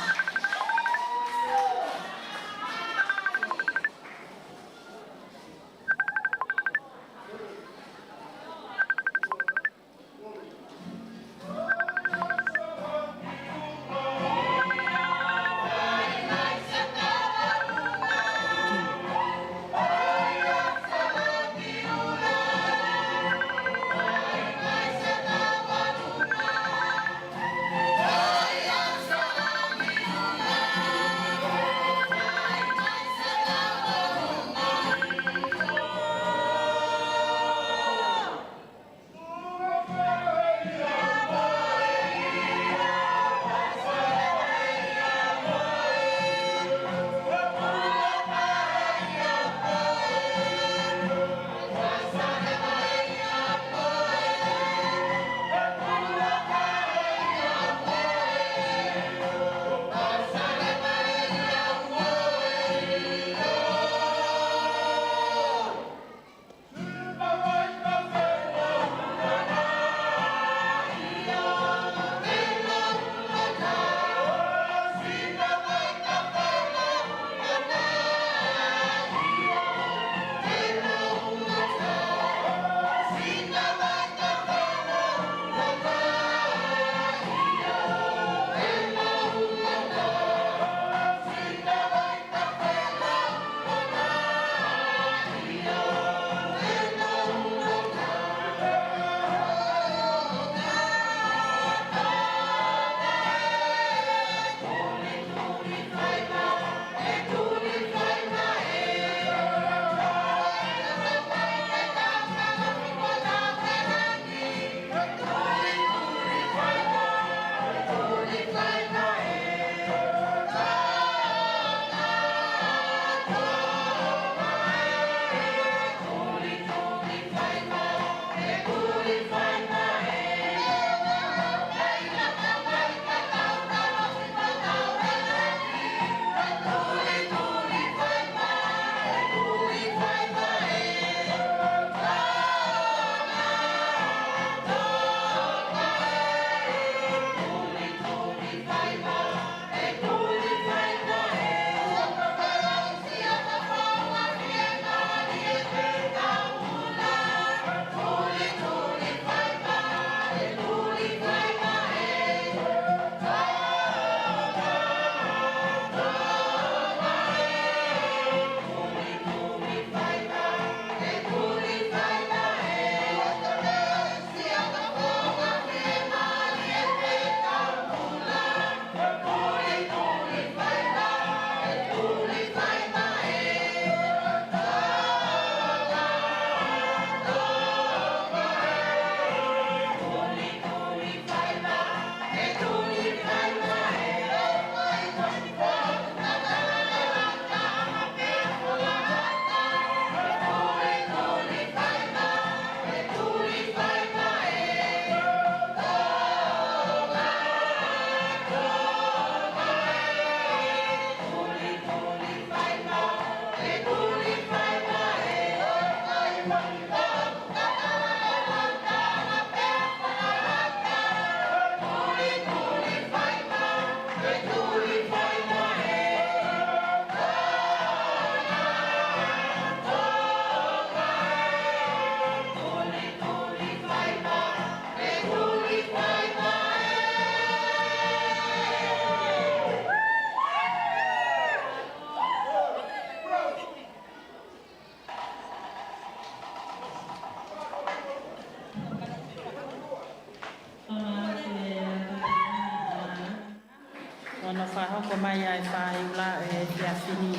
ono whahoko mai ai whahiula e Whia Whini.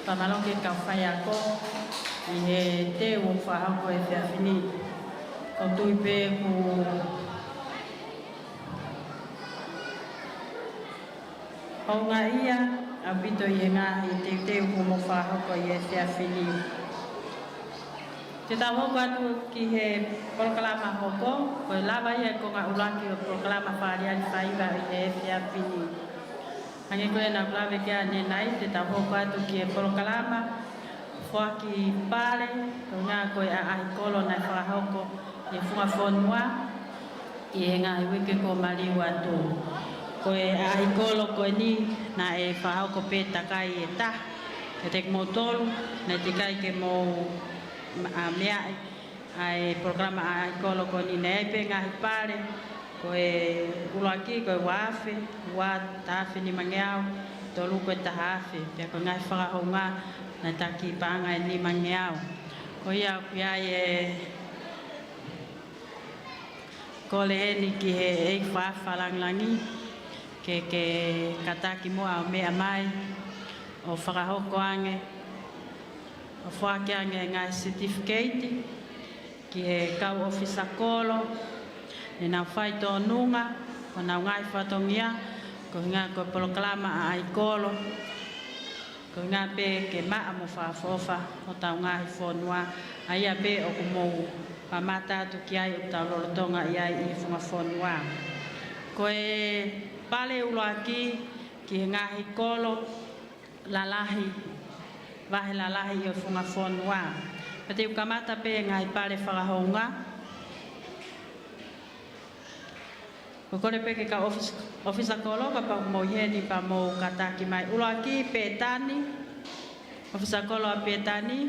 Whamalonge ka whai ako i he te o whahoko e Whia Whini. Ko tui pē ku haunga ia a pito i ngā i te uku mo whahoko i e Whia Whini. Te tau hoko atu ki he polokalama hoko, ko e lava ia ko ngā ulaki o polokalama Faka'ali'ali Faiva i e Whia Whini. Hangi koe na kulave kia ne nai, te tau hoko atu ki e polokalama, whaki pare, ko ngā koe a ahi kolo nai whakahoko i Funga Fonua, i e ngā wike ko mariu atu. Ko e a ahi kolo koe ni, na e whakahoko pē takai e ta, e tek mō tolu, na te kai ke mō mea ai programa a kolo ko ni nei pe nga pare ko e ulaki ko wafe wa tafe ni mangeau to lu ko tafe pe ko ngai fara honga na taki panga ni mangeau ko ia e ko le ni ki e fa falang langi ke kataki mo a me mai o fara hoko ange o whake ange ngā certificate ki he kau ofisa kolo e nā whai tōnunga o nā ngai whatongia ko ngā ko polokalama a ai kolo ko ngā pē ke maa mo whaafofa o tau ngai Fonua a ia pē o kumou pamata atu ki ai o tau lorotonga i ai i Funga Fonua ko e pale uloaki ki he ngahi kolo lalahi vahe lalahi o Funga Fonua. Pate ukamata pe ngai pare whakahonga. Kukore pe ke ka ofisa kolo ka pa mo heni pa mo kataki mai. Uloaki pe tani. Ofisa kolo a pe tani.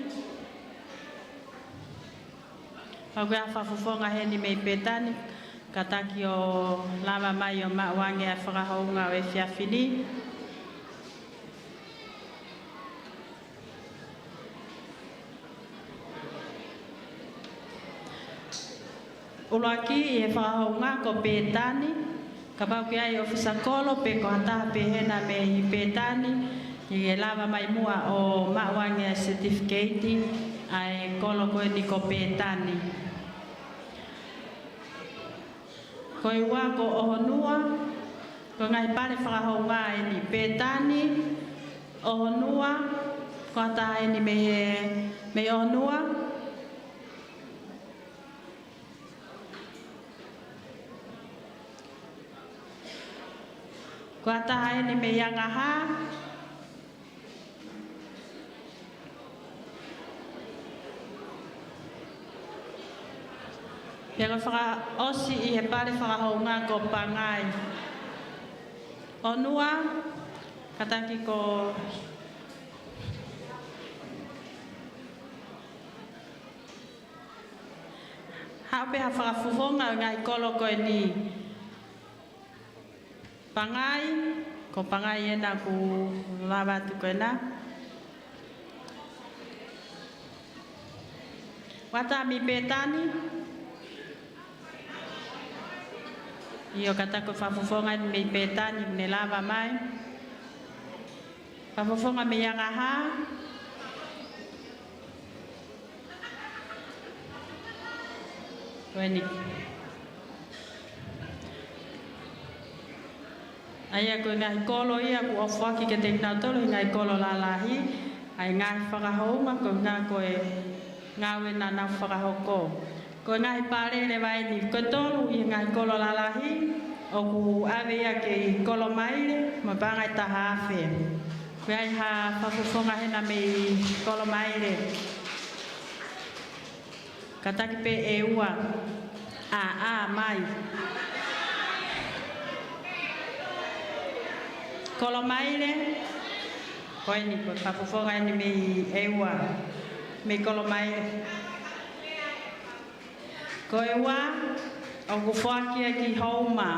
Pagwe a whafufonga heni mei pe tani. Kataki o lava mai o mawange a whakahonga o e Whia Whini. Uloaki i e whahonga ko pētani, ka pau ki ai ofisa kolo pe ko hataha pehena me i pētani, i e lava mai mua o mawange certificate ai kolo koe ni ko pētani. Ko i wā ko ohonua, ko ngai pare whahonga e ni pētani, ohonua, ko hataha e ni me ohonua, ko ataha ni me yangaha Pega whaka osi i he pare whakahonga ko pangai. Onua, kataki ko hape ha whakafufonga ngai kolo koe ni pangai, ko pangai ena ku lava tu koe na. Wata mi petani. Io kata ko whafufonga mi petani me lava mai. Whafufonga me yangaha. Koe ni. Aia ko ngai kolo ia ku ofwaki ke te natolo ngai kolo lalahi. Ai ngai whakahouma ko ngā koe ngawe na na whakahoko. Ko ngai pare le vai ni kotolu i ngai kolo lalahi. O ku awe ia ke kolo maile ma pangai tahawhe. Ko ai ha whafufonga hena me kolo maile. Kataki pe e ua. Mai. Kolo maile. Koe ni ko whafufonga ni me e ua. Me kolo maile. Koe ua. O ku whakia ki hauma.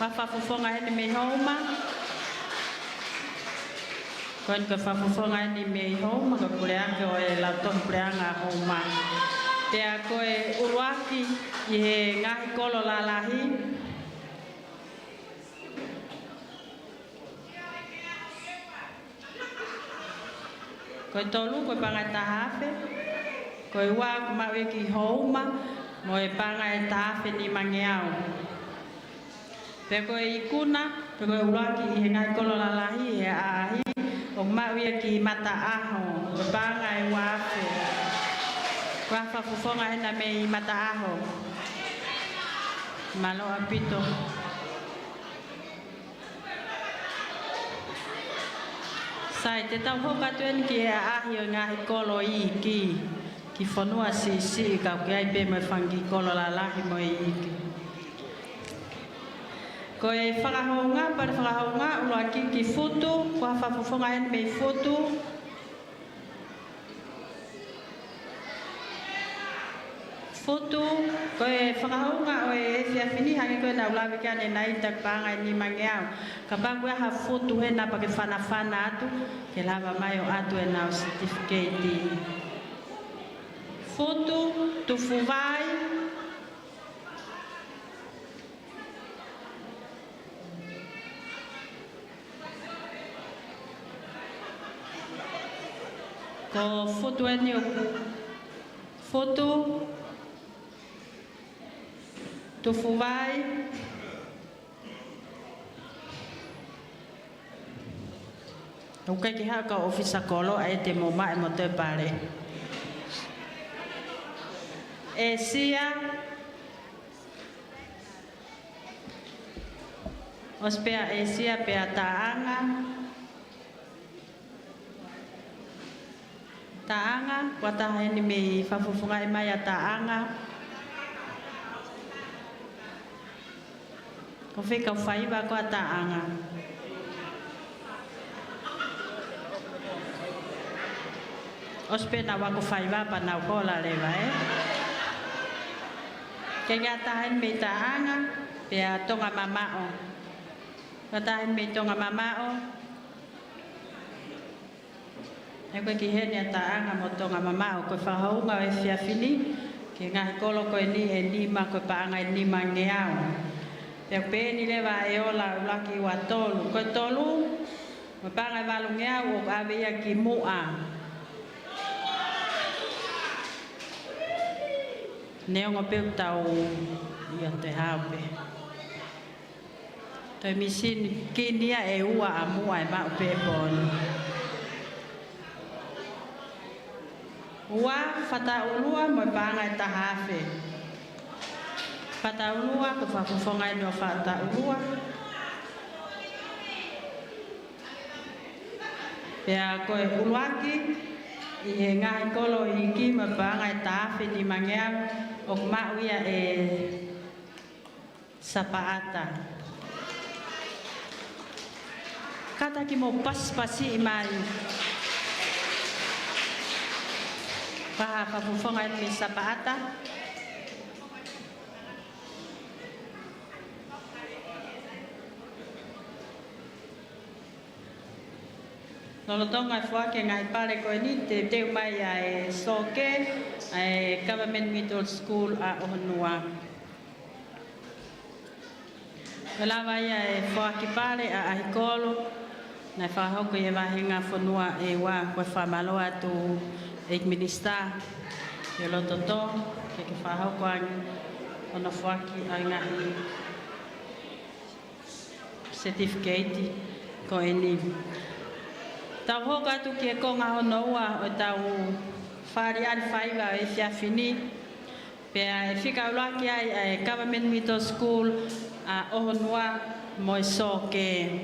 Whafufonga ni me hauma. Koe ni ko whafufonga ni me hauma. Ko kureanga o e lauton kureanga hauma. Pea koe uruaki i he ngahi kolo lalahi. Koe tolu, koe panga e tahafe. Koe wā, ko mau e ki houma, mo e panga e tahafe ni mangeau. Pe koe i kuna, pe koe uruaki i he ngai kolo lalahi, he aahi, o mau ia ki mata aho, koe panga e wafe. Koe awha fufonga hena me i mata aho. Malo apito. Sai, te tau hoka tuen ki e ahi o ngahi kolo i ki Fonua si kau ki ai pe mo whangi kolo la lahi mo i ki. Ko e whakahounga, pare whakahounga, uloa ki futu, ko a whafufonga hen me futu. Futu, ko e whakahounga o e whiawhini hangi koe na ulawe kia ne nai tak panga i ni mangeau. Ka pangu e ha futu he na pake whana atu, ke lava mai o atu e nao certificate. Futu, tufu vai. Ko futu e ni o futu, tufu vai. Ukai ki haka ofisa kolo a e te moma e mo te pare. E sia ospea e sia pea taanga wata heni me whafufunga e mai a taanga ko whika Faiva ko a taanga ospea na wako Faiva pa na ukola lewa Kaya tahan me taanga pea Tonga mamao. Tahan me Tonga mamao. E koe ki hene taanga mo Tonga mamao koe whahaunga e whiawhini ke ngahi kolo koe ni nima koe paanga e nima ngeau. Pea pēni lewa e ola ulaki ua tolu. Koe tolu koe paanga e walu ngeau o awea ki mua. Neongo peu tau ia te hape. Toi misin kinia e ua a mua e mau pe poni. Ua fata ulua mo panga e tahafe. Fata ulua ko whafufonga e no fata ulua. Pea koe uluaki i he ngahi kolo i ki mo panga e tahafe ni mangeau. O mauia e Zapata. Kata ki mo pas-pasi i mai. Pafufonga ni Zapata. Tonga e whake ngai pare koe ni te teo mai a e soke a e Government Middle School a Fonua. Lawa ia e whake pare a ahikolo na whahoko i e wahinga Fonua e wā koe whamaloa tu e minister e lototo ke ke whahoko angi ona whake a ngahi certificate ko e ni. Tau hoka tu ki e konga honoua o tau Faka'ali'ali Faiva e whiawhini. Pea e whikaulaki ai e Government Middle School a Fonua mo e soke.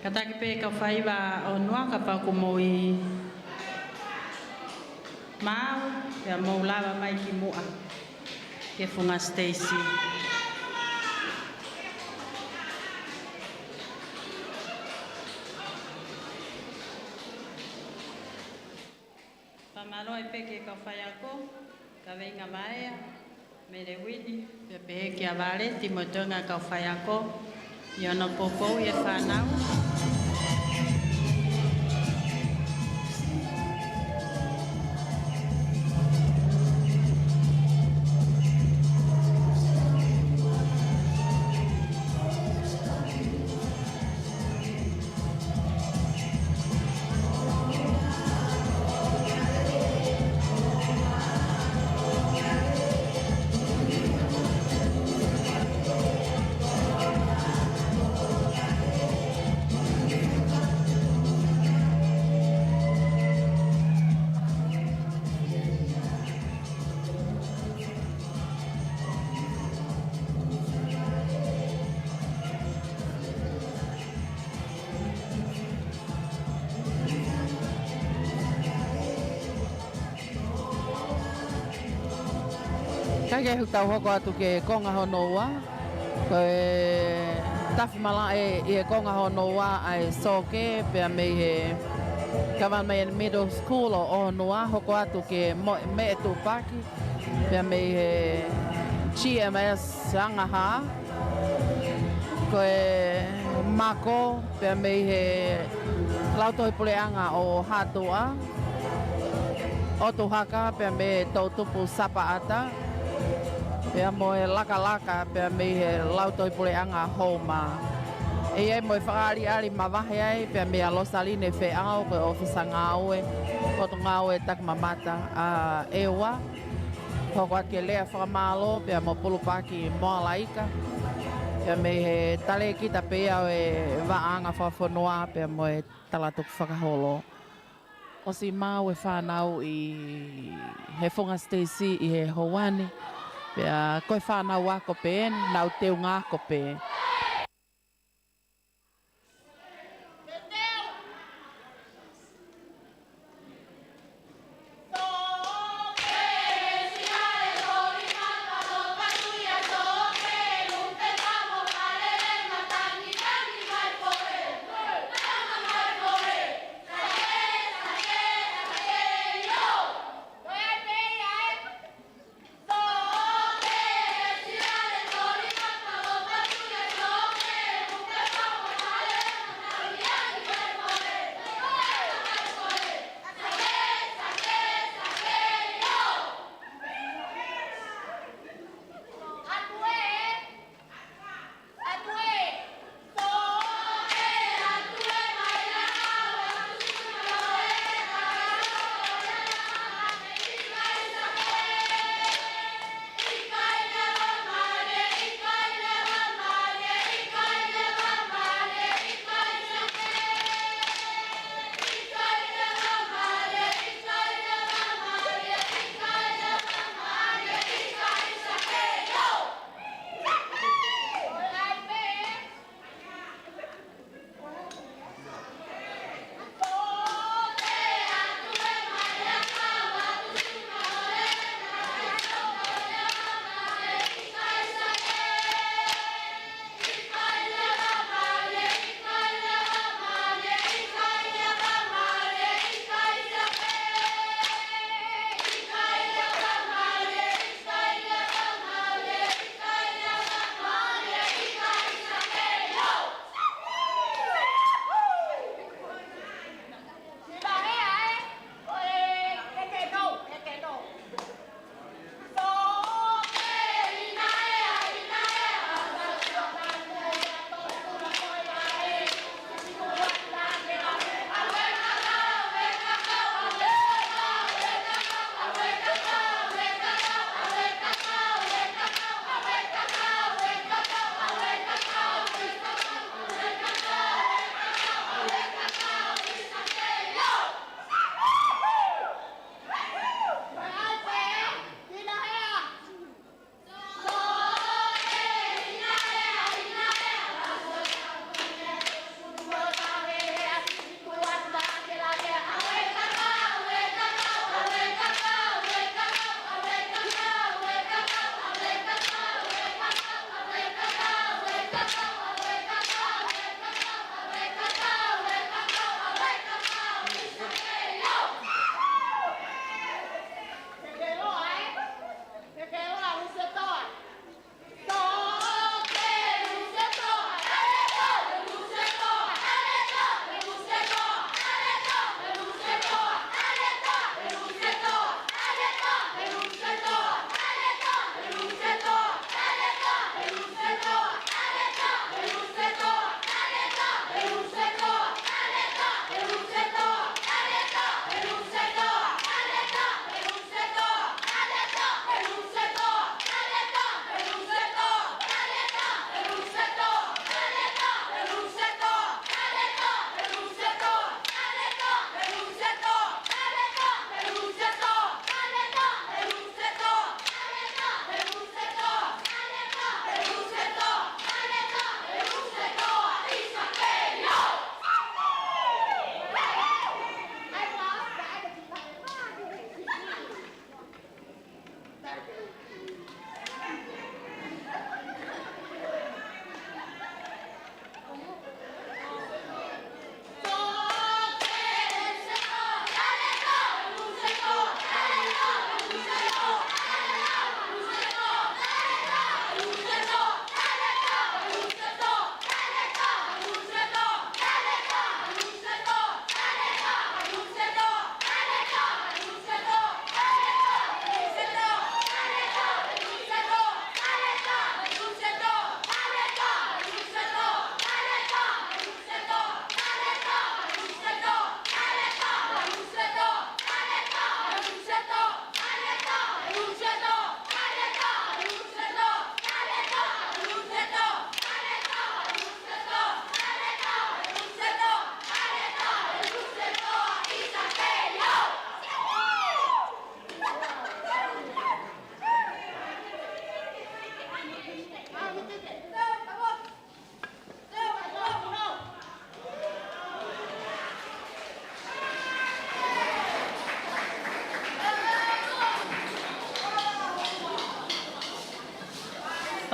Kataki pe ka Faiva a Fonua ka paku mo i mau. Pea mo lava mai ki mua ke Funga Stacy. Pamalo e peke ka whaiako, ka venga maea, me le wini, pe pehe ki a vale, timo Tonga ka whaiako, i ono popou i e whanau. ke hutau hoko atu ke konga honoa. Ko e tafi mala e konga honoa ai soke pe me he kawan me middle school o honoa hoko atu ke me tu paki pe me he GMS sangaha. Ko e mako pe me he lauto i puleanga o hatua. Otu haka pe me tautupu Zapata. Pea mo e laka pea me he lauto i puleanga homa. E ai mo e Faka'ali'ali mawahe ai pea me a losaline fe au ko ofisa ngaue. Koto ngaue tak mamata a ewa. Hoko ake lea whakamalo pea mo pulupaki moa laika. Pea me he tale kita pea o e waanga Fonua pea mo e talatuku whakaholo. O si mau e whanau i he Funga Stacy i he Hawani. Pea koe whanau ako pe, nau teu ngako pe.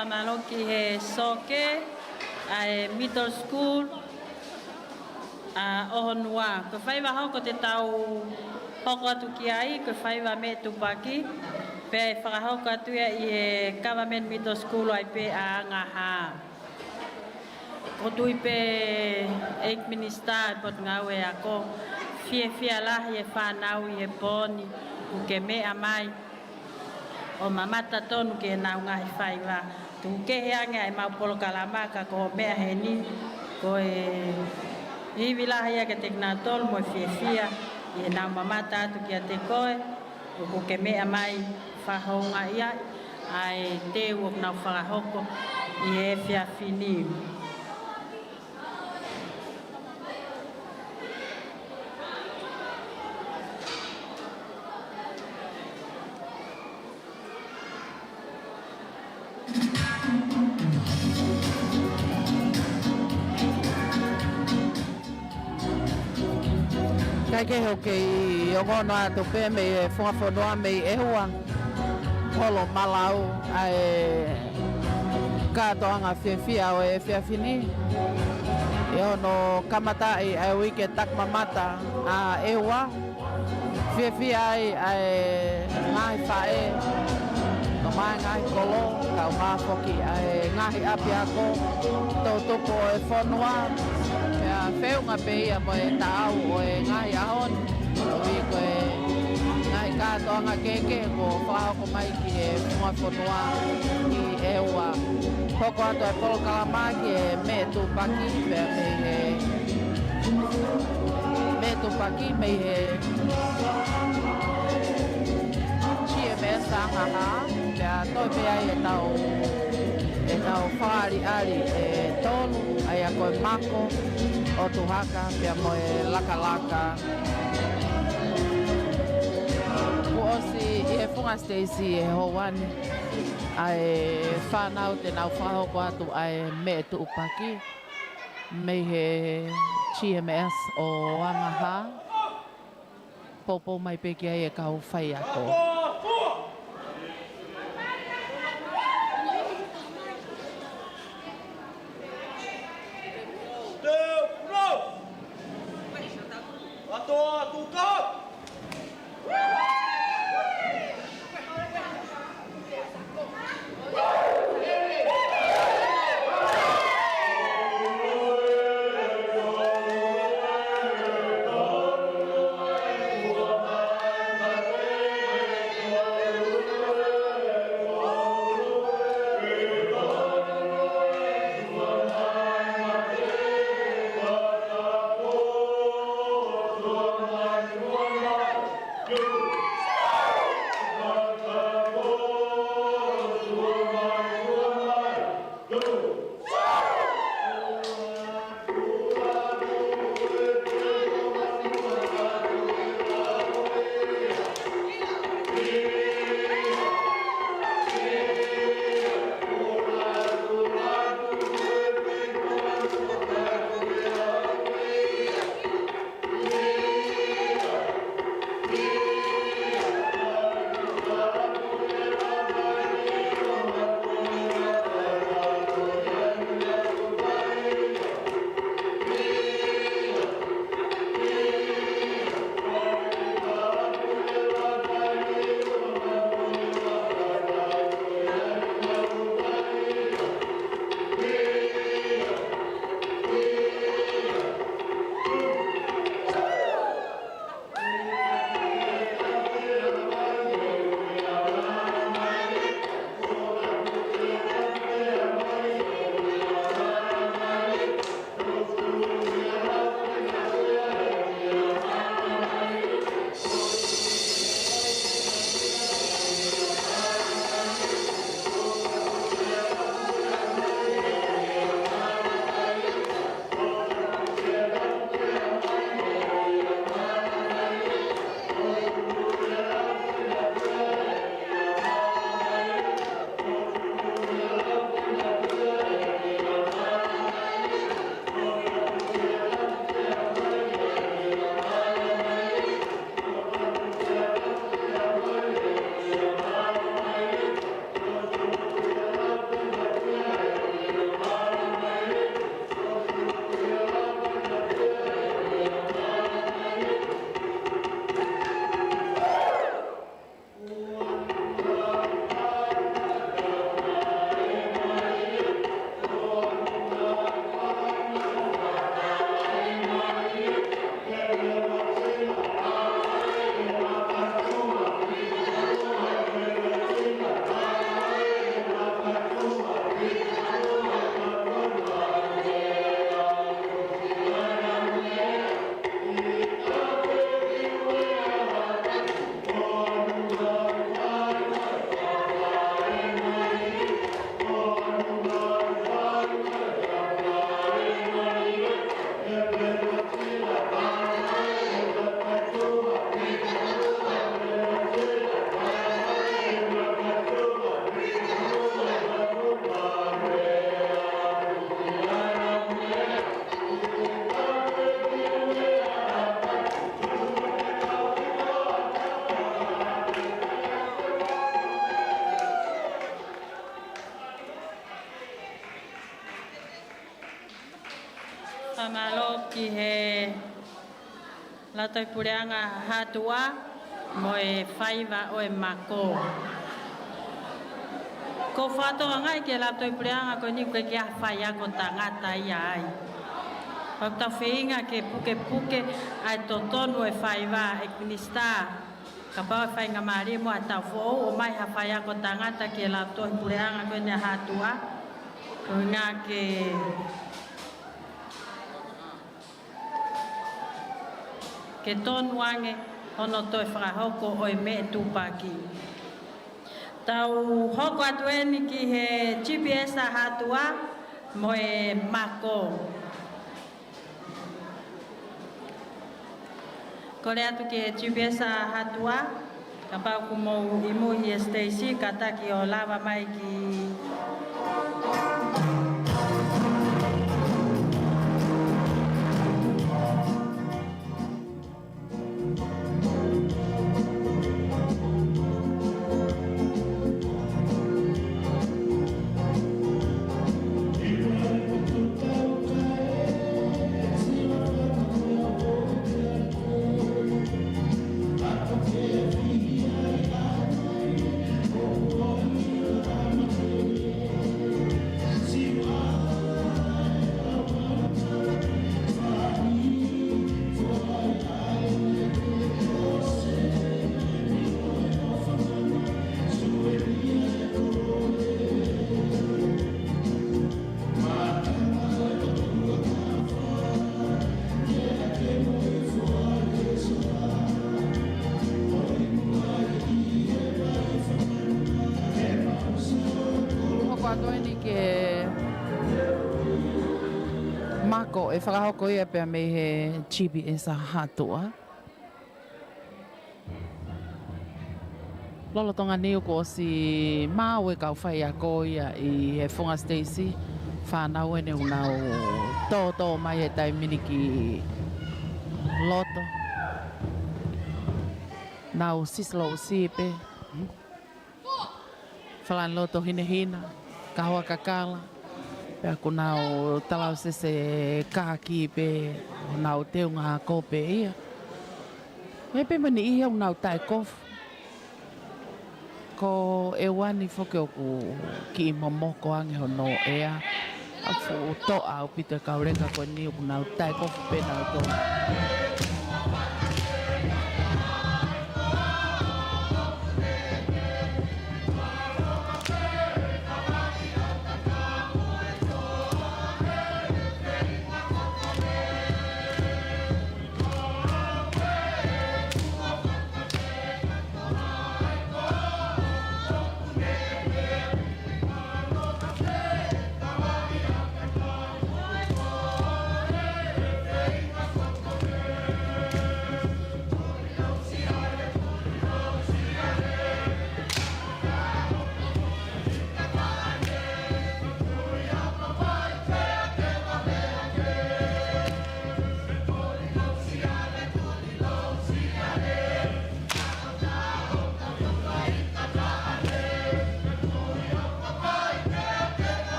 whamaloki he soke, ai middle school, Fonua. Ko Faiva hoko te tau hoko atu ki ai, ko Faiva me tupaki. Pe whakahoko atu ia i e government middle school ai pe a ngaha. Ko tui pe 8 minister pot ngau e ako. Fia lahi e whanau i e poni, ku ke mea mai. O mamata tonu ke nau ngahi Faiva. Tu ke heanga e mau polo kalamaka ko mea he ni. Ko e hiwi lahi ia ke te kina tolu mo fia. I e nau mamata atu ki a te koe. Ku ke mea mai whahonga ia. Ai te uok nau whakahoko i e fia fini. Kai ke hoke i ongono atu pe me e Funga Fonua me e hua. Holo malau ai katoanga whiawhia o e whiawhini. E ono kamatai ai wike tak mamata a e hua. Whiawhia ai ngai whae. No mai ngai kolo, kau ngā whoki ai ngahi api ako. Tau tupo e Fonua. Pea whiunga pe ia mo e tau o e ngahi ahon. O wiko e ngahi kātoanga keke ko whahoko mai ki e Funga Fonua ki e ua. Hoko ato e polo kalamaki e me tupaki pea me tupaki me he CMS angaha. Pea toi pea e tau Faka'ali'ali e tolu ai a koe mako o tuhaka pia mo e laka. Ku osi i he Funga Stacy e hoani ai whanau te nau whahoko atu ai me tuupaki me he CMS o angaha popo mai peki ai e kau whai ako. Whamalo ki he latoi pureanga hatua mo e Faiva o e mako. Ko whatoa ngai ke latoi pureanga ko ni koe ki a whaia ko tangata ia ai. Pau tau whiinga ke puke ai to tonu e Faiva e Kinista. Ka pau e whainga maari mo a tau whou o mai ha whaia ko tangata ke latoi pureanga ko ni a hatua. Ko ngā ke tonu ange ono toi whakahoko o e me tupaki. Tau hoko atu eni ki he GPS a hatua mo e mako. Kore atu ki he GPS a hatua, ka pau kumo imuhi e Stacy, ka taki o lava mai ki mako e whakahoko ia pia me he GPS a hatua. Lolo Tonga niu ko si mau e kau whai a ko ia i he Funga Stacy. Whanau ene unau tō mai e tai miniki loto. Nau sislo usipe. Whalan loto hina, kahua kakala. Pea ko nau talau se kāki pe nau teo ngā kope ia. Me pe mani ihi au nau tai kofu. Ko e wani whoke o ku ki i momoko ange ho no ea. A fu to au pito e kaureka ko ni o ku nau tai kofu pe nau tō.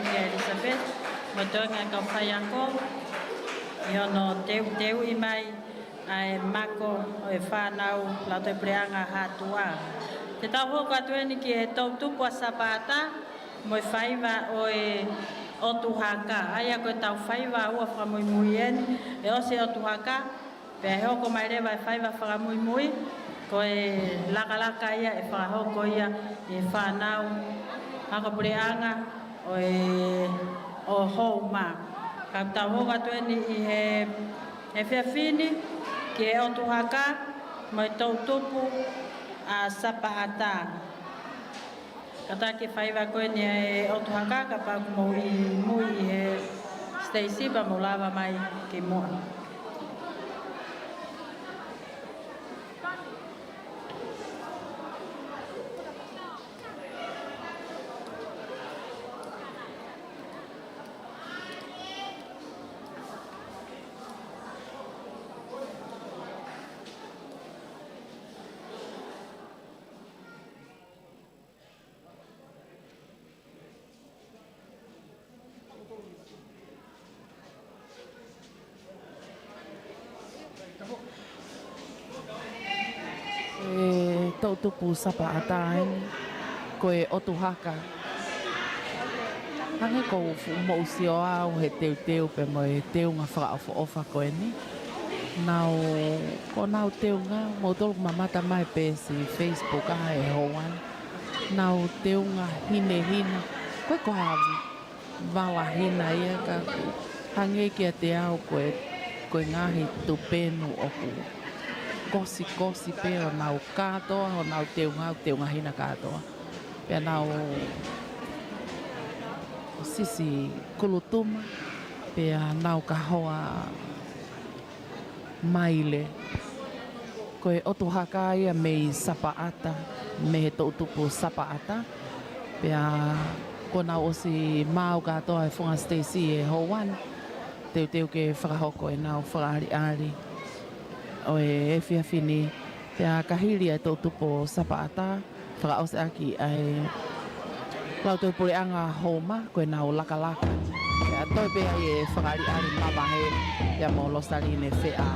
ke Elizabeth, mo Tonga ka whaiako, i ono teu i mai, ai mako o e whanau la te preanga hatua. Te tau hoku atueni ki e tau tupu a Zapata, mo e Faiva o e otu haka. Aia koe tau Faiva ua whamui mui eni, e ose otu haka, pe e hoko mai rewa e Faiva whamui mui, ko e laka ia e whahoko ia e whanau haka preanga o houma. Ka tau hoku atueni i he whiawhini, ki e otu haka, mo e tau tupu a Zapata. Kata ke Faiva koe ni e otu haka, ka pau mo i mui i he Stacy, pa mo lava mai ki mua. Tau tupu Zapata ko e otu haka. Hange ko mo usio au he teu pe mo e teu nga whakaofa ofa ko e ni. Nau, ko nau teu nga, mo tolu mamata mai pe si Facebook a e hoan. Nau teu nga hine. Koe ko ha wala hina ia ka hange ki a te au koe ngahi tupenu oku. Kosi pe o nau katoa, o nau teu nga hina katoa. Pea nau sisi kulutuma, pea nau ka hoa maile. Koe otu haka ia mei Zapata, me he tautupu Zapata. Pea ko nau osi mau katoa e Funga Stacy e hoan. Teu ke whakahoko e nau Faka'ali'ali. O e whiawhini, pea kahiri e tautupu Zapata, whakaose aki ai lau tau pureanga homa, koe nau laka. Pea toi pea e Faka'ali'ali mawahe, pea mo losari ne whea.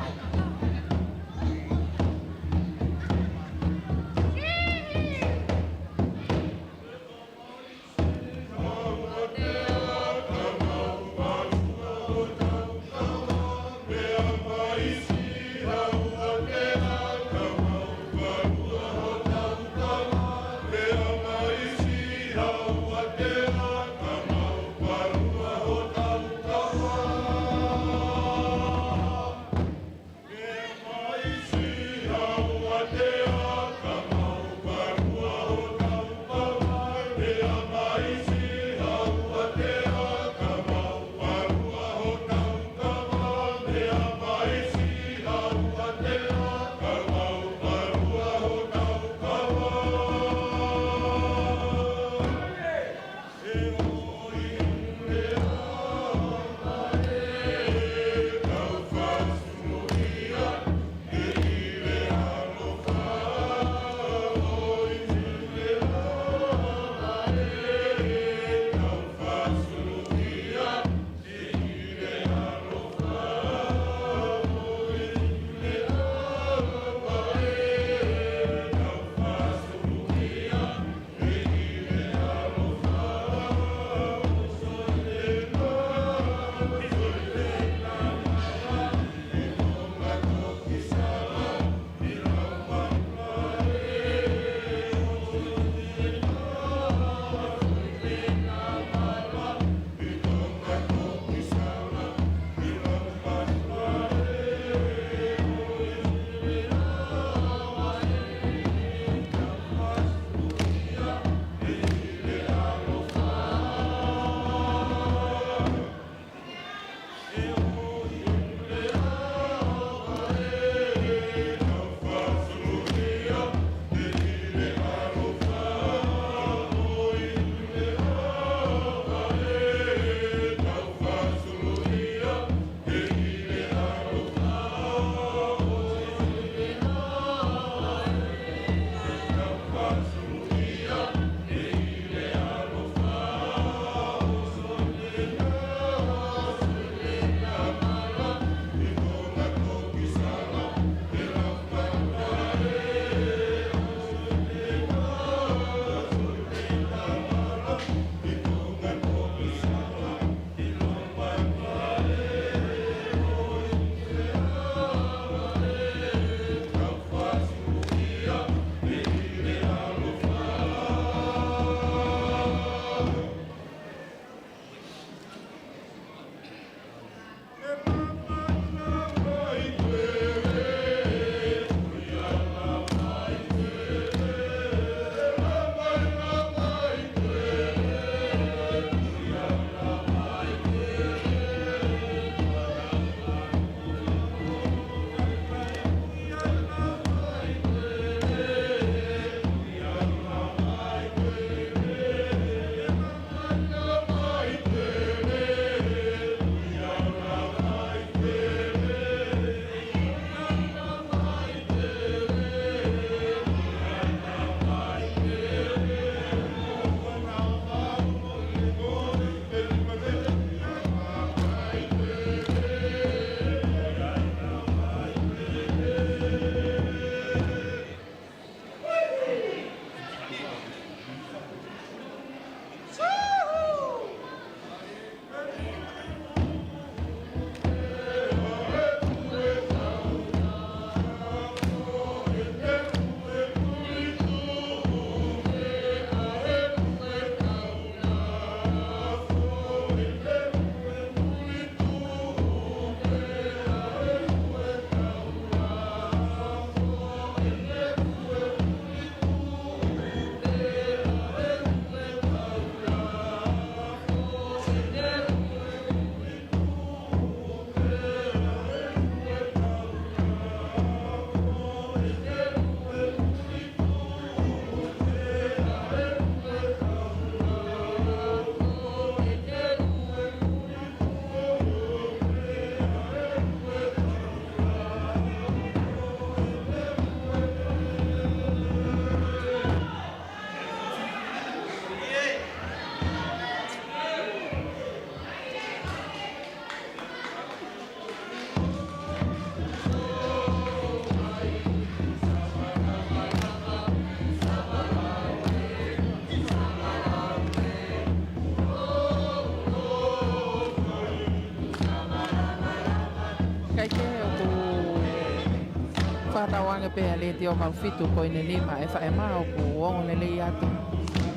whakatawanga pēa le te o mawhitu ko ine lima e whae mao ku ongo le lei atu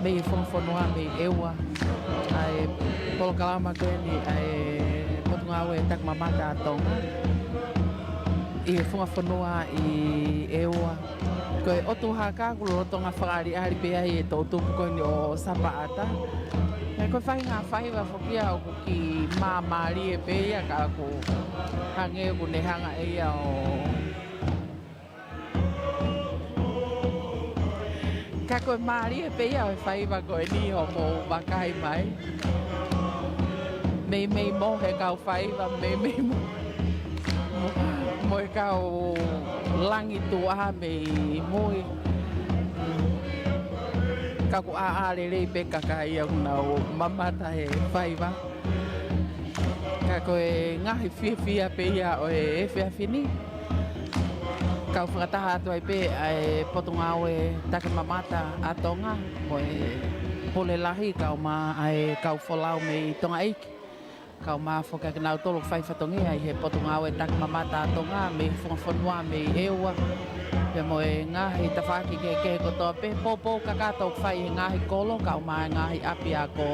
mei Fonua mei ewa ai polokalama koeni ai potunga awe tak mamata a Tonga i Fonua i ewa koe otu haka ku lotonga Faka'ali'ali pēa i e tautupu koeni o Zapata koe whai ngā Faiva whokia o ki māmari e pēia ka ku hange ku ne hanga eia o ka koe mari e pēia o Faiva koe ni o mo wakai mai mei mo he kau Faiva mei mo e kau langi tua mei moi ka ku a le pe ka ia una o mamata he Faiva ka koe ngahi fia pēia o e fini kau whakataha atu ai pē ai potunga awe take mamata a Tonga mo e pole lahi kau ma ai kau wholau me i Tonga eiki kau ma whoka kinau tolo FakaTonga ai he potunga awe take mamata a Tonga me Fonua me ewa pe mo e ngahi tawhaki ke kotoa pē pōpō kakatou whai he ngahi kolo kau ma ngahi api a ko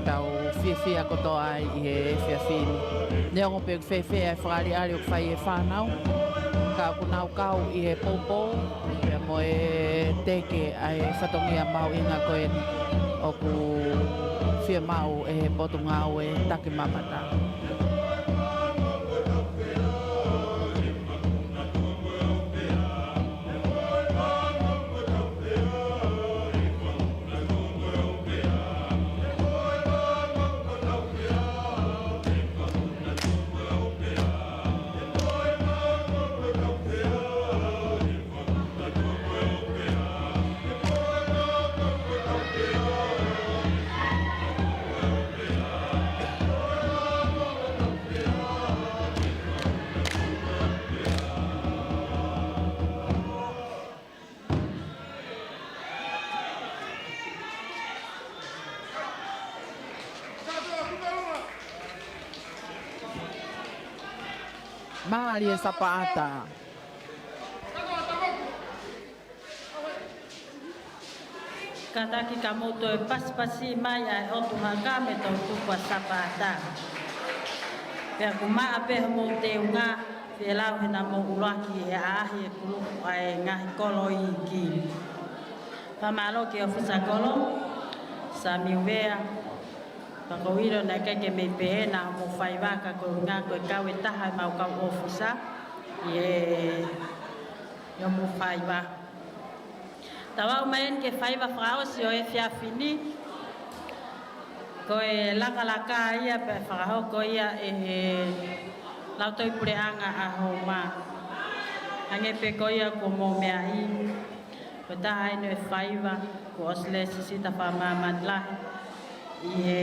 kau fia kotoa ai i he fini neongo pe whewhea e Faka'ali'ali o whai e whanau ka kunau kau i he pōpō pia mo e teke ai whatongia mau inga koe o ku whia mau e he potunga o e take mamata. Mali e Zapata. Kataki ka moto e pasipasi mai ai otu haka me tau tuku a Zapata. Pea ku maa peha mo te unga, pe lau hena mo ulaki e ahi e kuluku ai ngahi kolo i ki. Pamalo ki ofisa kolo, sa miwea, pakawiro na keke me pehena mo Faiva ka ko ngā koe kau e taha e mau kau ofisa, i mo Faiva. Tawau maen ke Faiva whakaosi o e whiawhini, ko e laka ia pe whakahoko ia e lautoi pureanga a homa. Hange pe ko ia ko mo mea i, ko taha ino e Faiva, ko osle sisita whamamandlahi, i e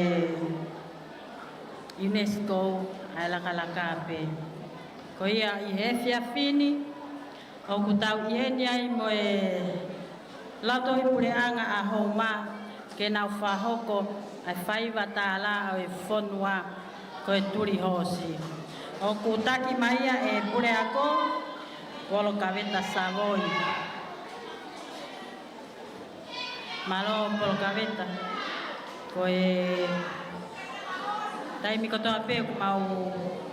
UNESCO ai laka pe. Ko ia i he whiawhini, o kutau i heni ai mo e lautoi pureanga a homa, ke nau whahoko ai Faiva tāla o e Fonua ko e turi hosi. O kutaki maia e pure ako, wolo kaweta savoi. Malo polo kaweta, ko e taimi kotoa pe ku mau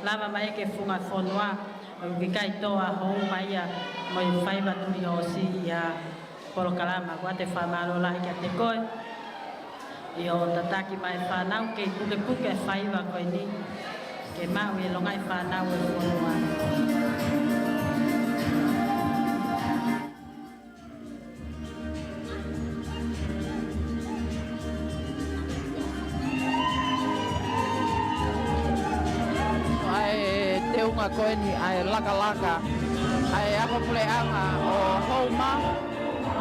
lava mai ke funga Fonua, o kikai toa hou maia mo e Faiva turi hosi ia polo kalama, kua te whamalo lahi kia te koe. I o tataki mai whanau ke puke Faiva koe ni, ke mau e longai whanau e Fonua. Ai te unga koe ni, ai laka, ai ako puleanga o Homa,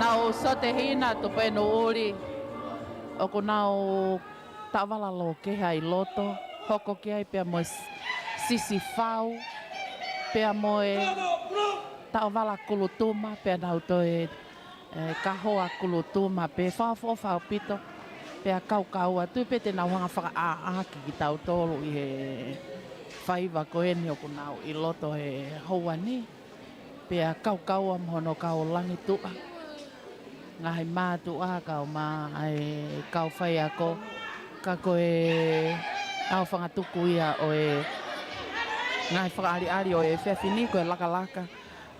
na o sotehina to peno uri, o ko nau tawala lo ke hai loto, hoko ke ai pia mo sisi fau, pia mo e tawala kulutuma, pia nau to e kahoa kulutuma, pe fau pito, pia kau atu, pe te nau hanga whakaaki ki tau tolu i he Faiva koeni o ko nau i loto e hoa ni. pia kau am hono kau langi tua. Ngahi mā tua kau mā ai kau whai ako. Ka koe au whangatuku ia o e ngahi Faka'ali'ali o e whiawhini koe laka.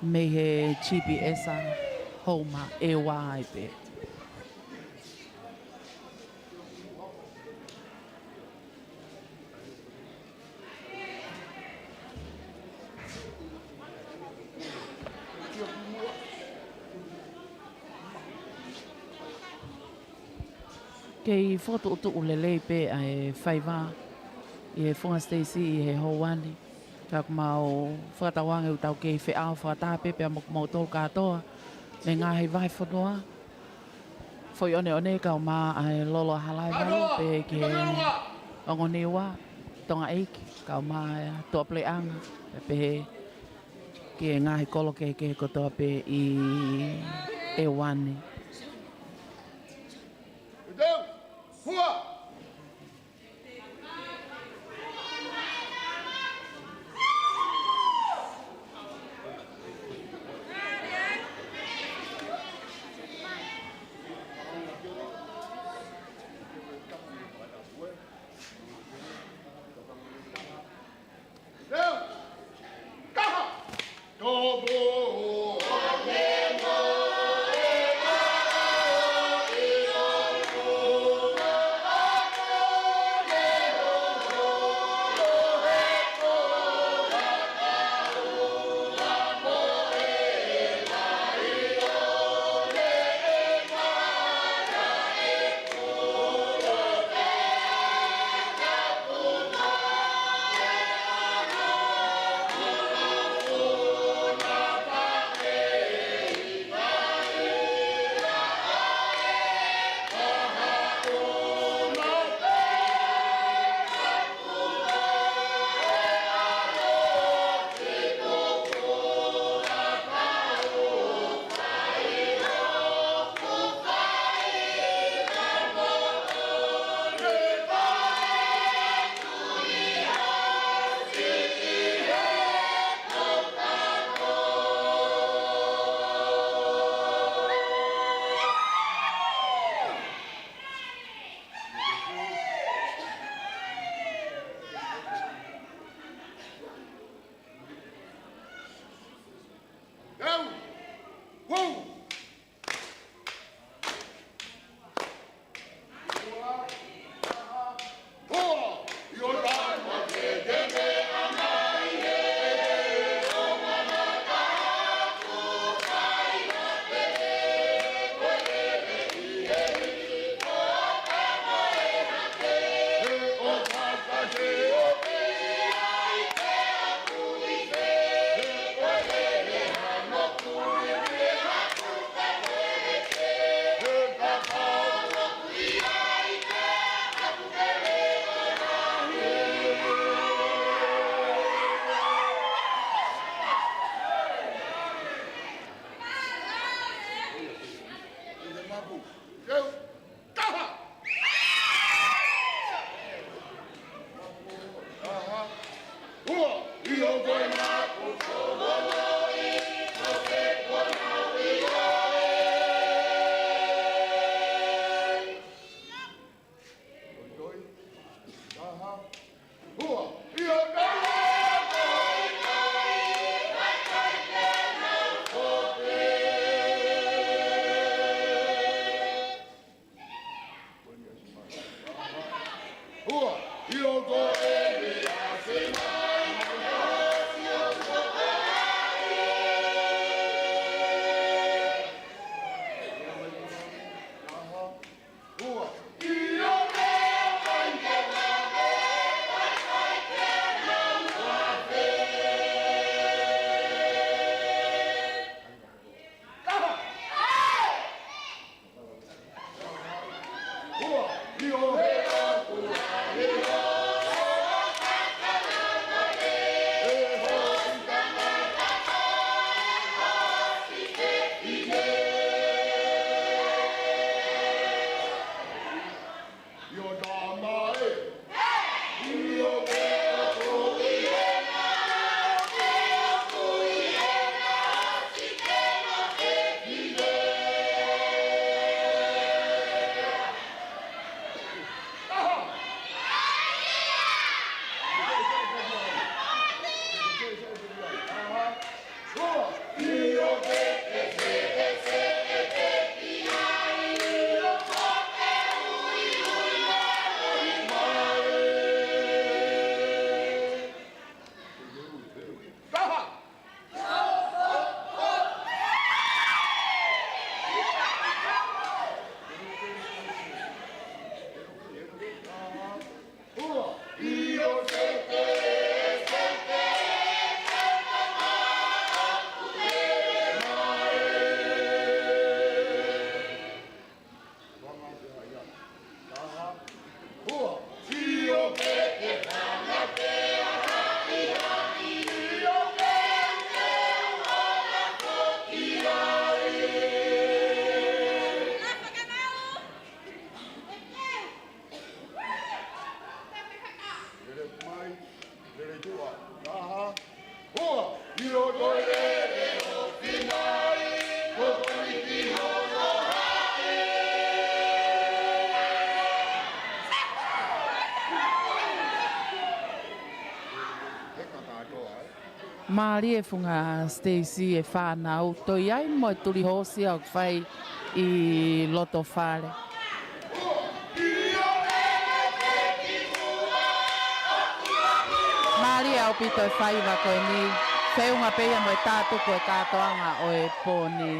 Me he GPS a houma e wā ai pe. Kei whakatuutu ulelei pe a e Faiva i e Funga Stacy i he Houani. Ka kumau whakatawange utau kei wheao whakataha pe pe a mokumau tolu katoa. Me ngahi vai Fonua. Foi one ka ma ai lolo halai malu pe ke ongoniwa Tonga eiki ka ma to pleanga pe ke ngahi kolo ke kotoa pe i e wani. Funga! Todo Maari e funga Stacy e whanau. Toi ai mo e turi hosi au whai I loto whare. Maari au pito e Faiva koe ni. Whiunga peia mo e tātu koe kātoanga o e pōni.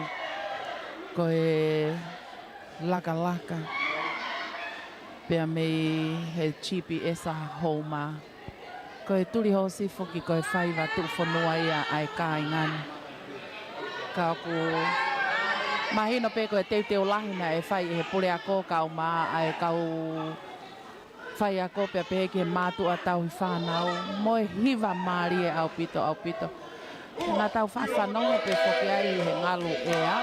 Koe laka laka. Pea mei he chipi esa houma. Koe turi hosi foki koe Faiva tu Fonua ia ai kai ngani. Ka ku mahino pe koe teu lahina e whai he pule ako kau maa ai kau whai ako pea pe ke mātu a tau hi whanau. Moe hiva maari e au pito. Nā tau whawhanonga pe foki ai he ngalu ea.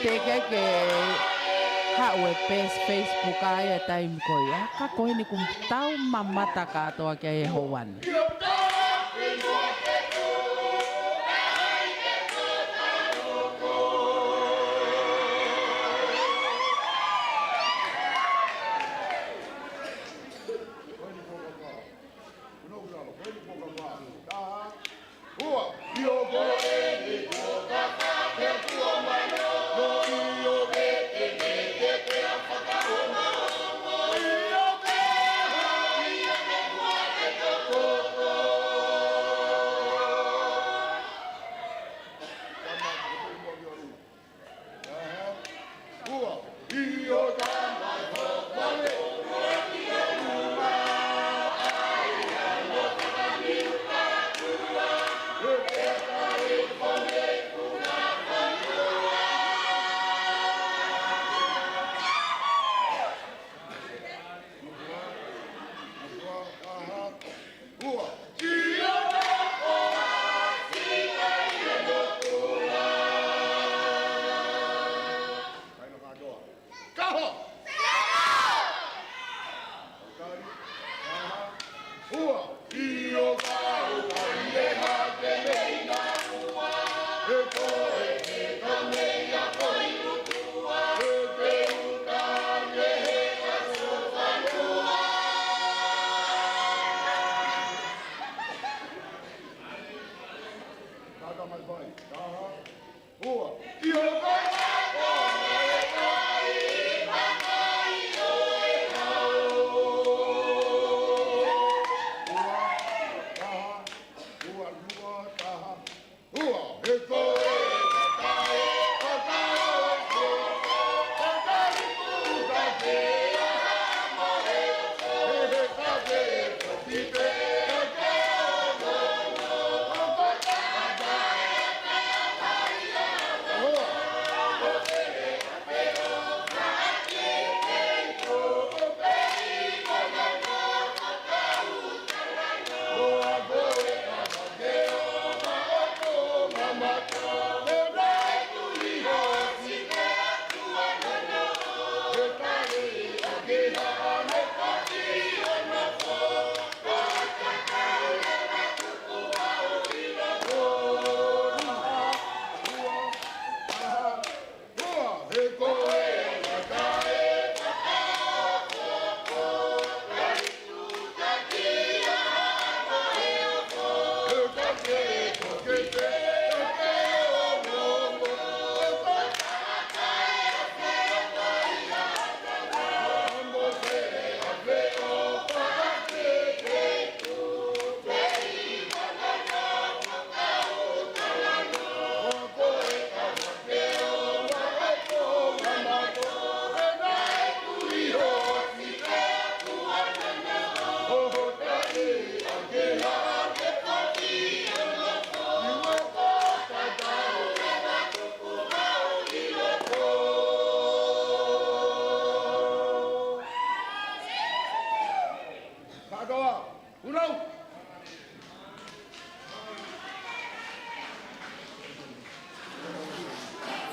Te ke hau e pes Facebook ai e taim koia. Ka koe ni kum tau mamata katoa kia e hoani.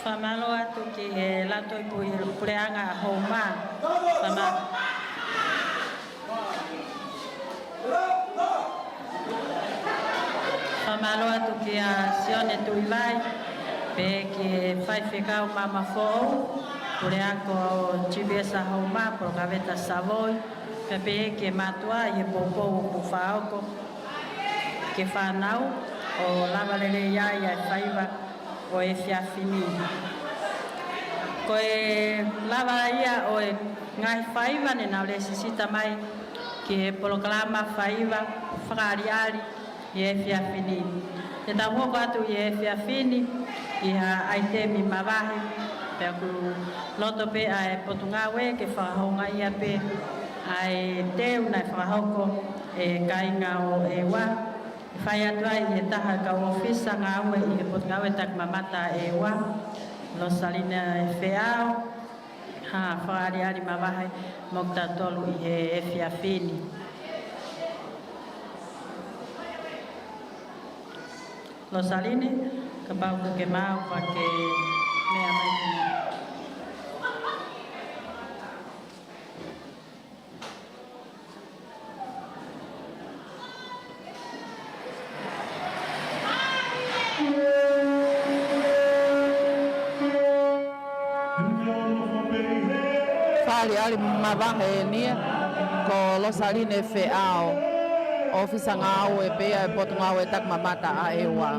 Whamalo atu ki he lato I pui pureanga houma. Whamalo atu ki a sione tui vai. Pe ki whai whekau mama fōu. Pureako chibesa houma pro gaveta savoi. Pe ki matua I he pōpou pu whaoko. ke whanau o lava lele ia ia Faiva o e whiawhini. Ko e lava ia o e ngai Faiva ne nau le sisita mai ki e polokalama Faiva Faka'ali'ali i e whiawhini. Te tau atu i e whiawhini i ha aitemi mawahi pea kuru loto pe a e potunga we ke whakahonga ia pe a e teu nai whakahoko e kainga o e wa. E whai atu ai e taha ka ofisa ngā ue i e potunga we tak mamata e wa. Lo salina e whiao ha Faka'ali'ali mawahi mokta tolu i e whiawhini. Lo saline ka pau ke mau pa ke mea mai tino. Faka'ali'ali mawahe nia ko lo saline whiao. Ofisa ngā ue pea e potu ngā ue tak mamata a e wā.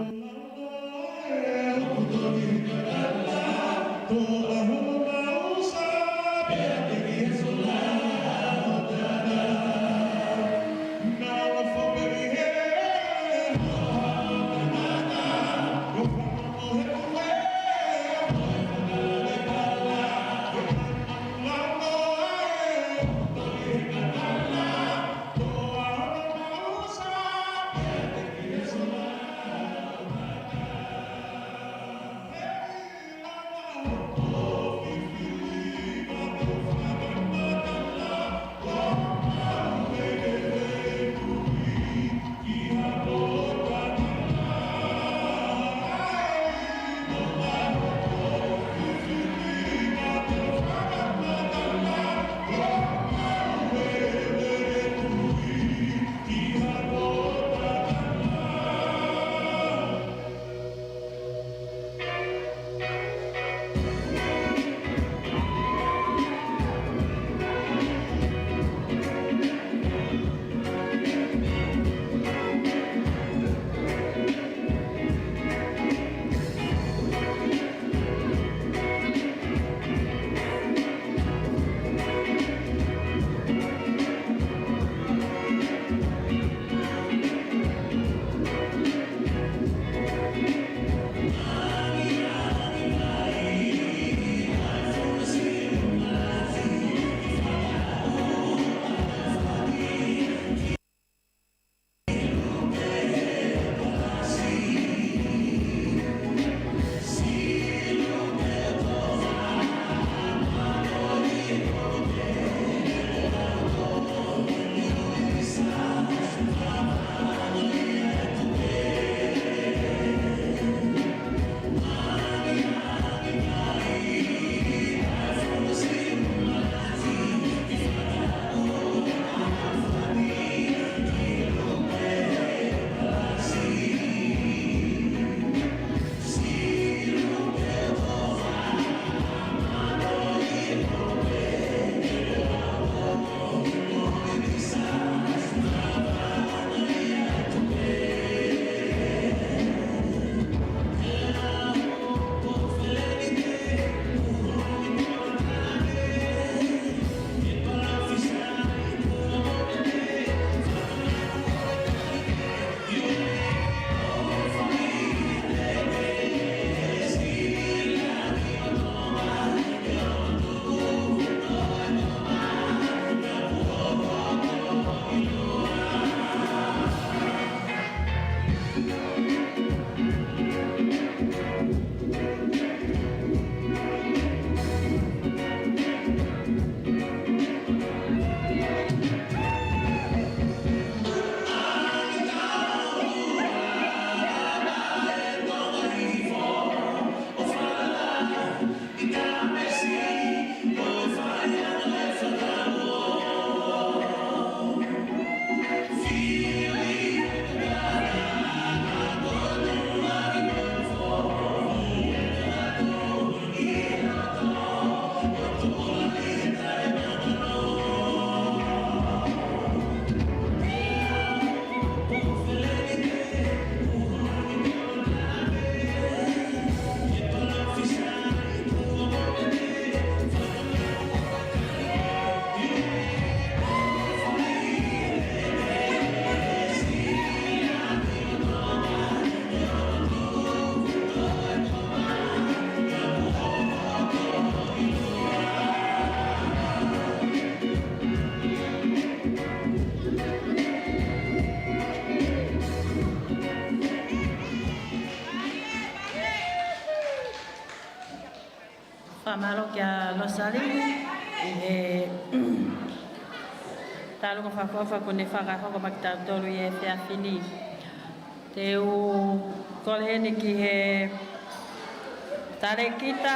whamalo kia losari. Talunga whakofa kone whakahoko makitautolu i e whiawhini. Te u kolehene ki he tare kita.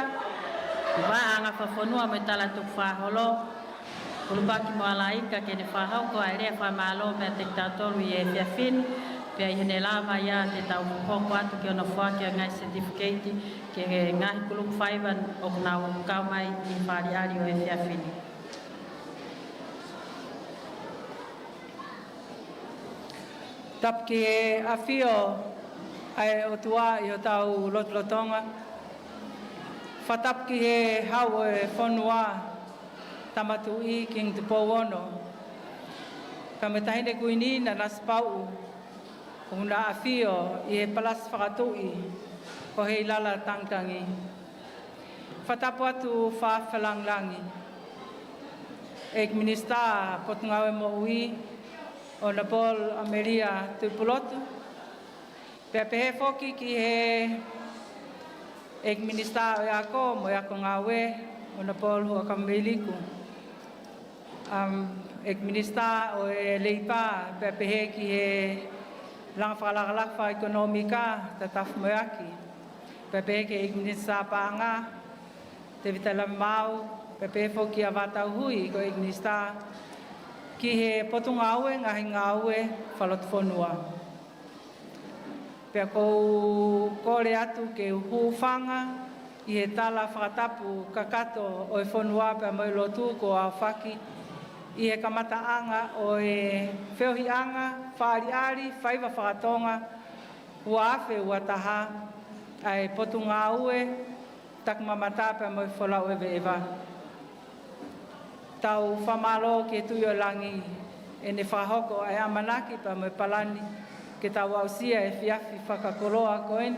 Waanga Fonua me tala tuk whaholo. Kulubaki mo alaika kene whahoko a rea whamalo me te tautolu i e whiawhini. Pea i hene lama ia te tau hoko atu ki ona whaki a ngai certificate ke ngahi kuluku Faiva o kuna ukau mai i Faka'ali'ali o e whiawhini. Tap ki e awhio ai o tua i o tau Tonga. Whatap ki he hau e Fonua tamatu i king te pōwono. Ka me tahine kuini na naspau o na awhio i he palas whakatui ko he lala tangtangi. Whatapu atu whawhalanglangi. Ek minista potungawe mo ui o na Paul Ameria tupulotu. Pea pehe foki ki he ek minista o ako mo ako ngawe o na Paul hua kamiliku. Ek minista o e leipa pea pehe ki he langa whakalakalafa ekonomika tataf mo aki. Pea pehe ki ek minista paanga te vitala mau pea pehe foki a vatau hui ko ek minista ki he potunga aue ngahi ngā aue whalot Fonua. Pea kou kore atu ke uhu whanga i he tala whakatapu kakato o e Fonua pea moi lotu ko a whaki i he kamataanga o e whiohianga, Faka'ali'ali, Faiva FakaTonga, ua awhe ua taha ai potunga aue takmamata pea moi wholau e veewa. Tau whamalo ke tuyo langi e ne whahoko ai amanaki pa mo palani ke tau ausia e whiawhi whakakoloa koen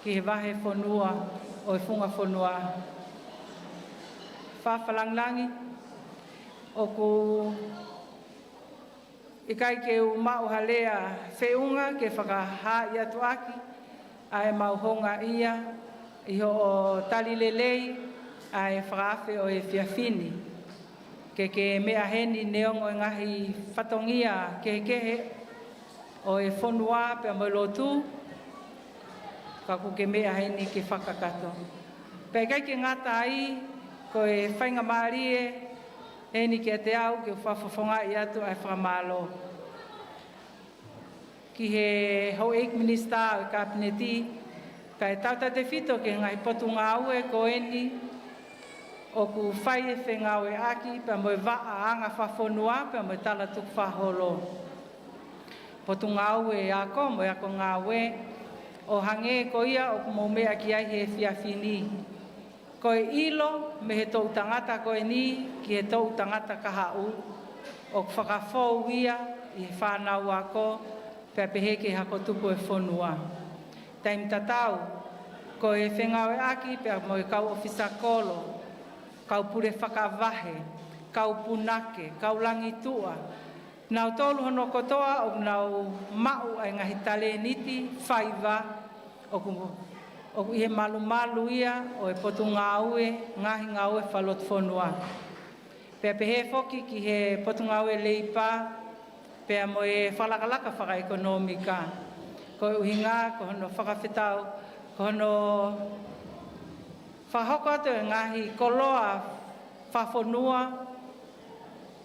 ki he wahe Fonua o e Funga Fonua. Whawhalanglangi o ku ikai ke u mau halea whiunga ke whakaha i atu aki ai mauhonga ia iho o talilelei ai whakawhi o e whiawhini. Ke mea heni neongo e ngahi whatongia kehe o e Fonua pea mo lotu ka ku ke mea heni ke whakakato. Pea kai ke ngata ai ko e whainga maarie heni ke te au ke whawhawhonga i atu ai whamalo. Ki he hau eik minista o e kabineti ka e tauta te whito ke ngai potunga au e ko eni o ku whai e whengau e aki, pea moe waa anga whafonua, pea moe tala tuk whaholo. Potu ngau e ako, moe ako ngau e, o hange ko ia o ku mea ki ai he whiawhini. Ko e ilo, me he tau tangata ko e ni, ki he tau tangata kahau, o ku whakawhou ia, i he whanau ako, pea pehe ke hako tupu e Fonua. Taim tatau, ko e whengau e aki, pea moe kau ofisa kolo, kau pure whakawahe, kau punake, kau langitua. Nau tolu hono kotoa o nau mau ai ngahi tale niti, Faiva, o ihe malu ia o e potu ngaue, ngahi ngaue whalot Fonua. Pea pehe foki ki he potu ngaue leipa, pea mo e whalakalaka whaka ekonomika. Ko uhinga, ko hono whakawhetau, ko hono whahoko atu e ngahi koloa whafonua,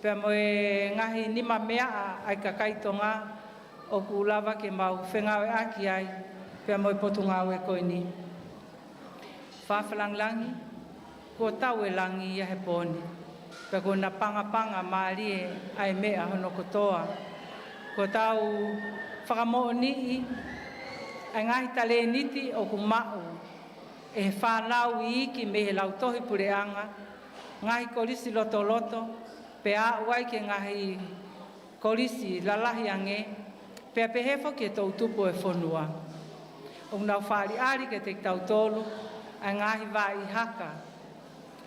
pea mo e ngahi nima mea ai FakaTonga o ku lava ke mau whengau e aki ai, pea mo e potu ngau e koini. Whawhalanglangi, ko tau e langi ia he poni, pea ko na panga maari e ai mea hono kotoa. Ko tau whakamo'oni ai ngahi tale niti o ku mau, e whanau i iki me he lautohi pureanga, ngahi kolisi loto, pe a uai ke ngahi kolisi lalahi ange, pe pehefo ke tau tupu e Fonua. O nau Faka'ali'ali ke te tautolu, a ngahi vai haka,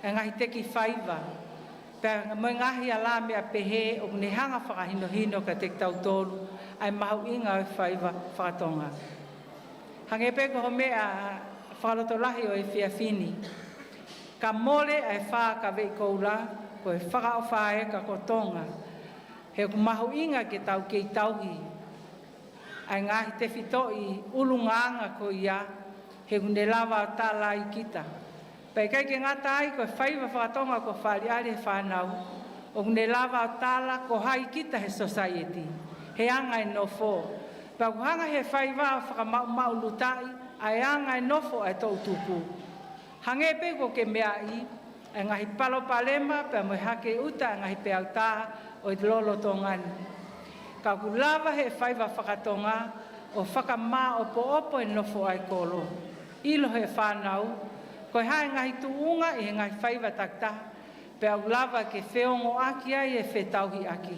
a ngahi teki Faiva, pe mo ngahi ala mea pehe o ne hanga whakahino ke te tautolu, ai mahu inga e Faiva FakaTonga. Hange pe ko mea whakalotolahi o e whiawhini. Ka mole ai wha ka vei koula, ko e whakao whae ka ko Tonga. He ku mahu inga ke tau kei tauhi. Ai ngahi te whitoi ulunganga ko ia, he kune lawa tala i kita. Pai kai ke ngata ai ko Faiva FakaTonga ko Faka'ali'ali he whanau, o kune lava tala ko hai kita he society. He anga e nofo. Pa kuhanga he Faiva whakamau lutai, ai anga e nofo ai tau tupu. Hange pe ko ke mea i, ai ngahi palo palema, pe mo hake uta, ngahi pe au taha, o i lolo Tongan. Ka ku lava he Faiva FakaTonga, o whakama o po opo e nofo ai kolo. Ilo he whanau, ko hai ngahi tuunga e ngahi Faiva taktaha, pe au lava ke whiongo aki ai e whetauhi aki.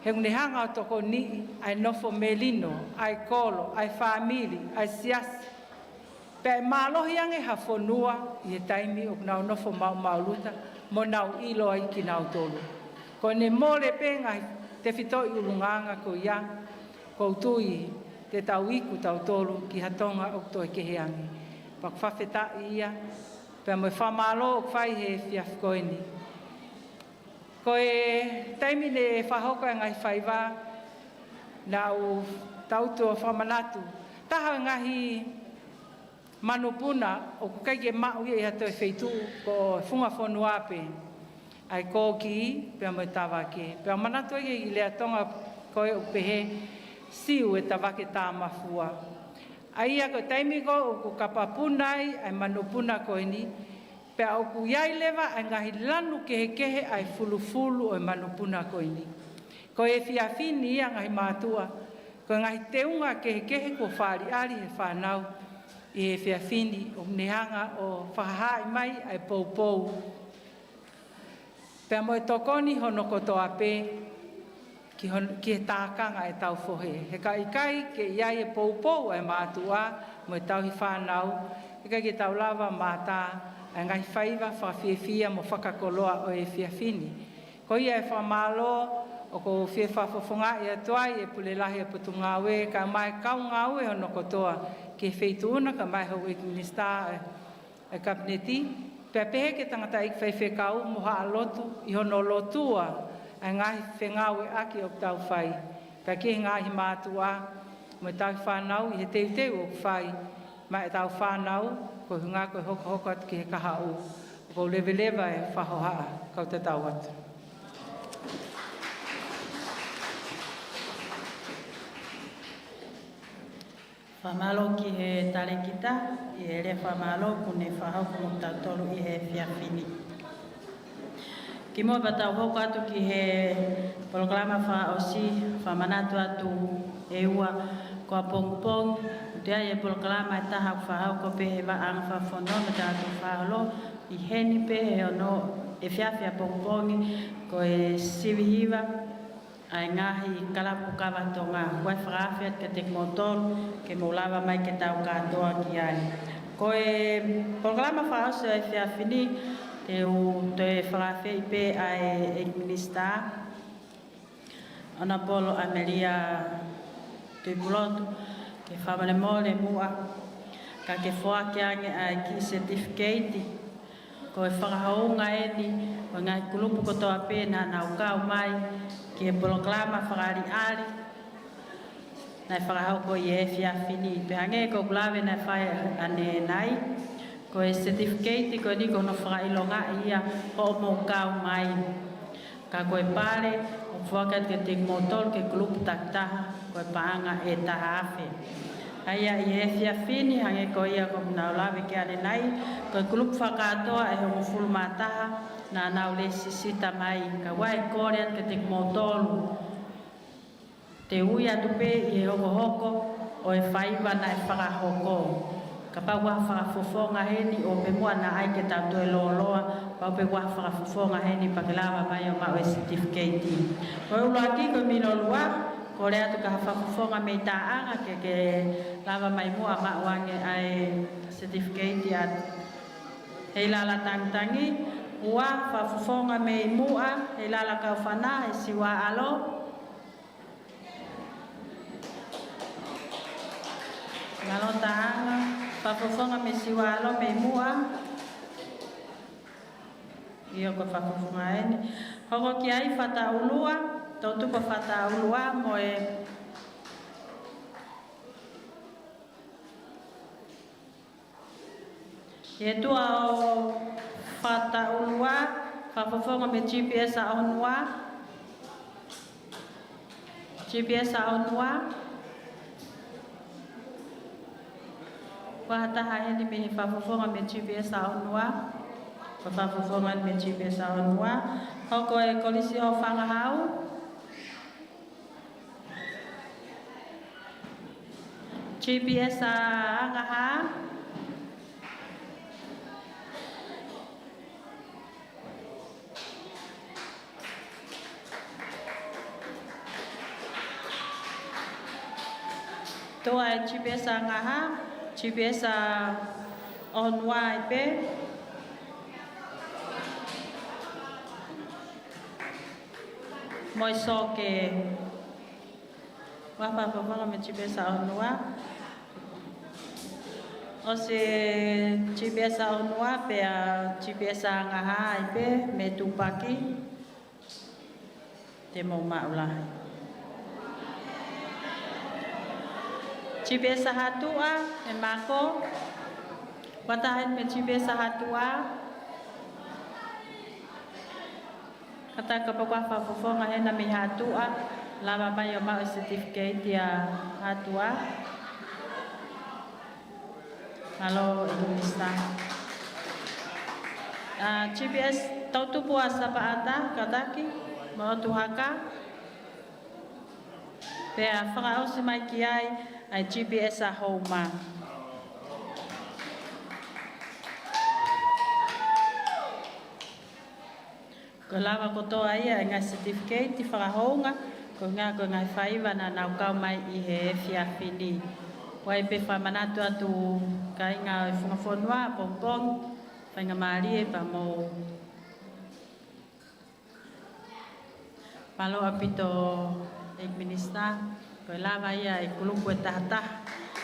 He ngune hanga o toko ni, ai nofo melino, ai kolo, ai whamiri, ai siasi. Pe mālohi ange ha Fonua, i e taimi o nau nofo mau luta, mo nau ilo ai ki nau tolu. Ko ne mole pe ngai te whitoi ulunganga ko ia, ko tui te tau iku tau tolu ki hatonga o toi keheangi. Pak whawheta ia, pe mo whamalo o whai he whiafkoini. Ko e taimi ne whahoka ngai Faiva, nau tautua whamanatu, taha ngahi manupuna o ku kai ke mau ia to e feitu ko Funga Fonua pe ai ko ki pe mo tava ke pe manatu i le Tonga ko e pehe siu e tava ke ta mafua ai ko taimi ko o ku kapapunai ai manupuna ko ni pe o ku yai leva ai ngahi lanu ke ai fulufulu o manupuna ko ni ko e fiafini ia ngahi matua ko ngahi teunga ke ko Faka'ali'ali he whanau e whiawhini o nehanga o whahai mai ai poupou. Pea mo e tokoni hono kotoa pe ki he tākanga e tau whohe. He kai ke iai e poupou ai mātua mo e tau hi whanau. He kai ke tau lava mātā ai ngai Faiva whawhiawhia mo whakakoloa o e whiawhini. Ko ia e whamalo o ko whiawhafonga i atuai e pulelahi e putungawe ka mai kaungawe hono kotoa. Ke feituuna ka mai hau ek minista e kabineti, pe pehe ke tangata ik whaiwhekau mo haa lotu, i hono lotua, ai ngahi whengau e aki o tau whai. Pe ke ngahi mātua, mo tau whanau, i he teuteu o whai, mai e tau whanau, ko hunga ko hoka ki he kahau, ko lewa e whahohaa, kau te tau atu. Whamalo ki he tare kita, i he re whamalo kune whahau kumu tautolu i he whiawhini. Ki mua patau hoko atu ki he programa whaosi, whamanatu atu e ua kua pongpong, utea i he programa e taha whahau ko pe he waanga whafonua me te atu whahalo, i heni pe he ono e whiawhia pongpongi ko e siwihiwa, ai ngahi kalapu FakaTonga wai whakawhia ke te motol ke maulawa mai ke tau katoa ki ai. Ko e programa whaoso e whiawhini te whakawhia i pe ai e minista ona polo Amelia te pulotu ke whamane mole mua ka ke whaake ange ai ki certificate ko e whakahaunga eni o ngai kulupu kotoa pe na naukau mai ki e programa Faka'ali'ali nai whakahau ko i e whiawhini. Pe hange ko kulawe nai whai ane nai ko e certificate ko ni ko no whakailonga ia o mokau mai. Ka ko e pare o whakat ke te motol ke kulupu taktaha ko e paanga e taha awhi. Aia i e whiawhini hange ko ia ko naulawe ke ane nai ko e kulupu whakatoa e hongo fulu mataha na nau le sisita mai ka wai koreat ke te motolu te ui atu pe i hoko hoko o e Faiva na e whakahoko ka pau wā whakafofonga heni o pe mua na ai ke tau toe loa pau pe wā whakafofonga heni pa ke lawa mai o mau e certificate ko e ulo aki ko mino lua ko le atu ka whakafofonga me taanga ke lawa mai mua ma wange ai certificate at hei lala tangitangi ua whafufonga me mua e lala kau whana e siwa alo. Ngalo taanga. Whafofonga me siwalo me mua. Ia ko whafofonga ene. Hoko ki ai whataulua, tau tupa whataulua mo e tua o whataulua, whafofonga me GPS a onua. GPS a onua. Wahataha ene me he whafofonga me GPS a onua. Whafofonga me GPS a onua. Hoko e kolisi o whangahau. GPS a angaha. Toa e GPS a angaha. GPS a onua e pe. Moi so ke whafofonga me GPS a onua. O se GPS a onua pe a GPS a ngaha i pe me tupaki te mo maulahi. GPS a hatua e mako. Watahen me GPS a hatua. Kata kapakwa whafofonga hena me hatua. Lava mai o mau certificate a hatua. Halo Indonesia. GPS tautupu a Zapata kataki mo tuhaka. Pea whakaosi mai ki ai GPS a homa. Ko lava kotoa ia ngai certificate ti whakahonga. Ko ngai Faiva na nau kau mai i he fiafini. Wai pe whamanatu atu kai ngā Funga Fonua, Pongpong, whainga maari e pa mo palo apito ek minister, ko lava ia e kulungu e tahata,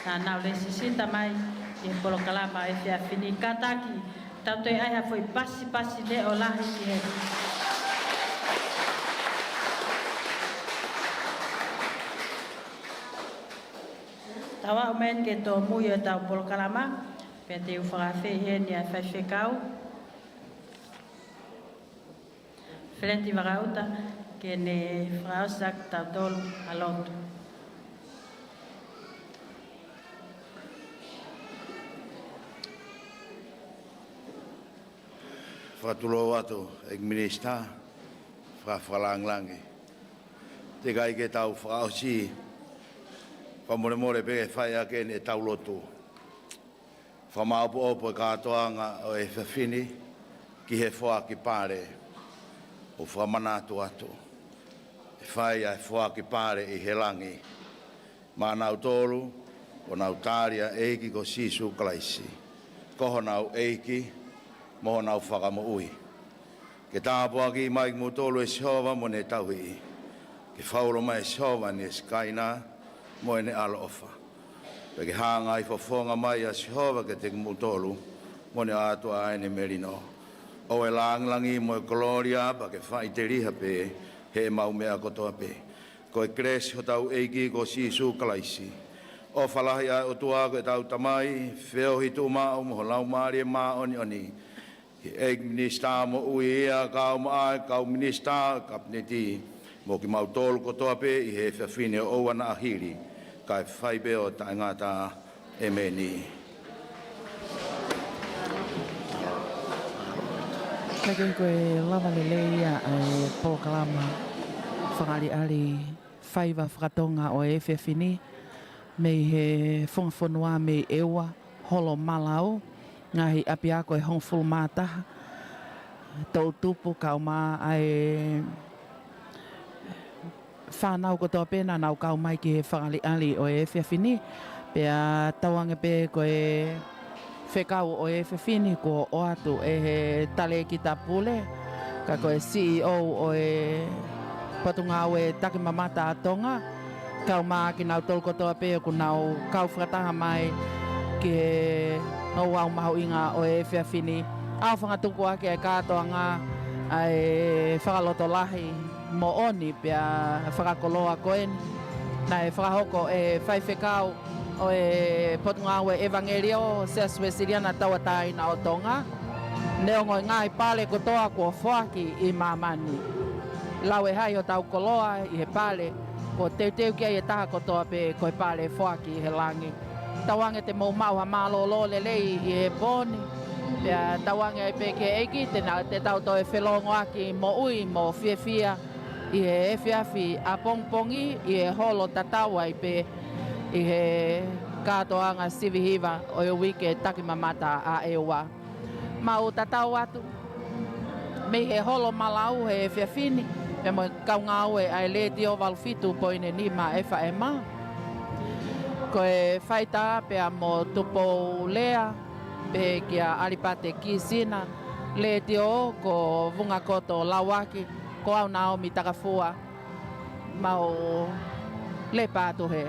na nau le sisita mai e polo kalama e fiafini kataki, tau toi ai hafoi pasi le o lahi ki he. Tawa omen ke to mui o tau polo kalama, pe te uwhakawhi he ni a whaiwhekau. Whelenti wakauta ke ne whakausak tau tolu alotu. Whatulo watu, ek minister, whawhalanglangi. Te kai ke tau whakausi, whamore pe whai ake ne tau lotu. Whamaupo opo e kātoanga o e whawhini ki he whua ki pāre o whamanatu atu. E whai ai whua ki pāre i he langi. Mā nau tōru o nau tāria eiki ko sisu klaisi. Koho nau eiki, moho nau whakamo ui. Ke tāpua ki mai mu tōlu e siova mo ne tauhi. Ke whauro mai siova ni e skaina, mo ene alo ofa. Peke hanga i whafonga mai a Sihova ke te mutolu, mo ne atua aene merino. O e langlangi mo e gloria pa ke whai te riha pe, he mau mea kotoa pe. Ko e kres ho tau eiki ko sisu kalaisi. O whalahi a o tuako e tau tamai, wheo hitu mao mo lau maari e maa oni oni. Eik minister mo ui ea kau maa kau minister kapneti. Mo ki mau tolu kotoa pe i he whiawhine o wana ahiri, kai whaibe o ta ngata e meni. Kei koe lava lelea e polokalama Faka'ali'ali Faiva FakaTonga o e whiawhine, mei he Fonua mei ewa holo malau, ngahi api ako e hongfulu mātaha, tau tupu kau mā ai whanau kotoa pēnā nau kau mai ki he Faka'ali'ali o e whiawhini, pea tauanga pē ko e whekau o e whiawhini ko o atu e he tale ki ta pule, ka ko e CEO o e patunga o e take mamata a Tonga, kau mā ki nau tolu kotoa pē ko nau kau whakataha mai ke o au mahu inga o e whiawhini. Au whangatuku ake e katoa ngā ai whakaloto lahi mo oni pia whakakoloa koeni. Na e whakahoko e whaiwhekau o e potunga au e evangelio se aswesiriana tauataina o Tonga. Neongo ngā i pale kotoa kua whaki i mamani. Lau e hai o tau koloa i he pale, ko teuteu kia i e taha kotoa pe ko e pale whaki i he langi. Tawange te mau ha malolo lelei i he poni. Pea tawange ai pe ke eiki te tau to e whelongo aki mo ui mo whiawhia i he whiawhi a pongpongi i he holo tatawa i pe i he katoanga sivihiva o i wike takimamata a ewa. Mau tatau atu, me he holo malau he whiawhini, me mo kaunga au e ai le dio walfitu poine ni ma e wha e ma. Ko e whaita pea mo tupo lea, pe kia alipate ki sina, le dio ko vunga koto lawaki, ko au nao mi takafua, mau le pātu he.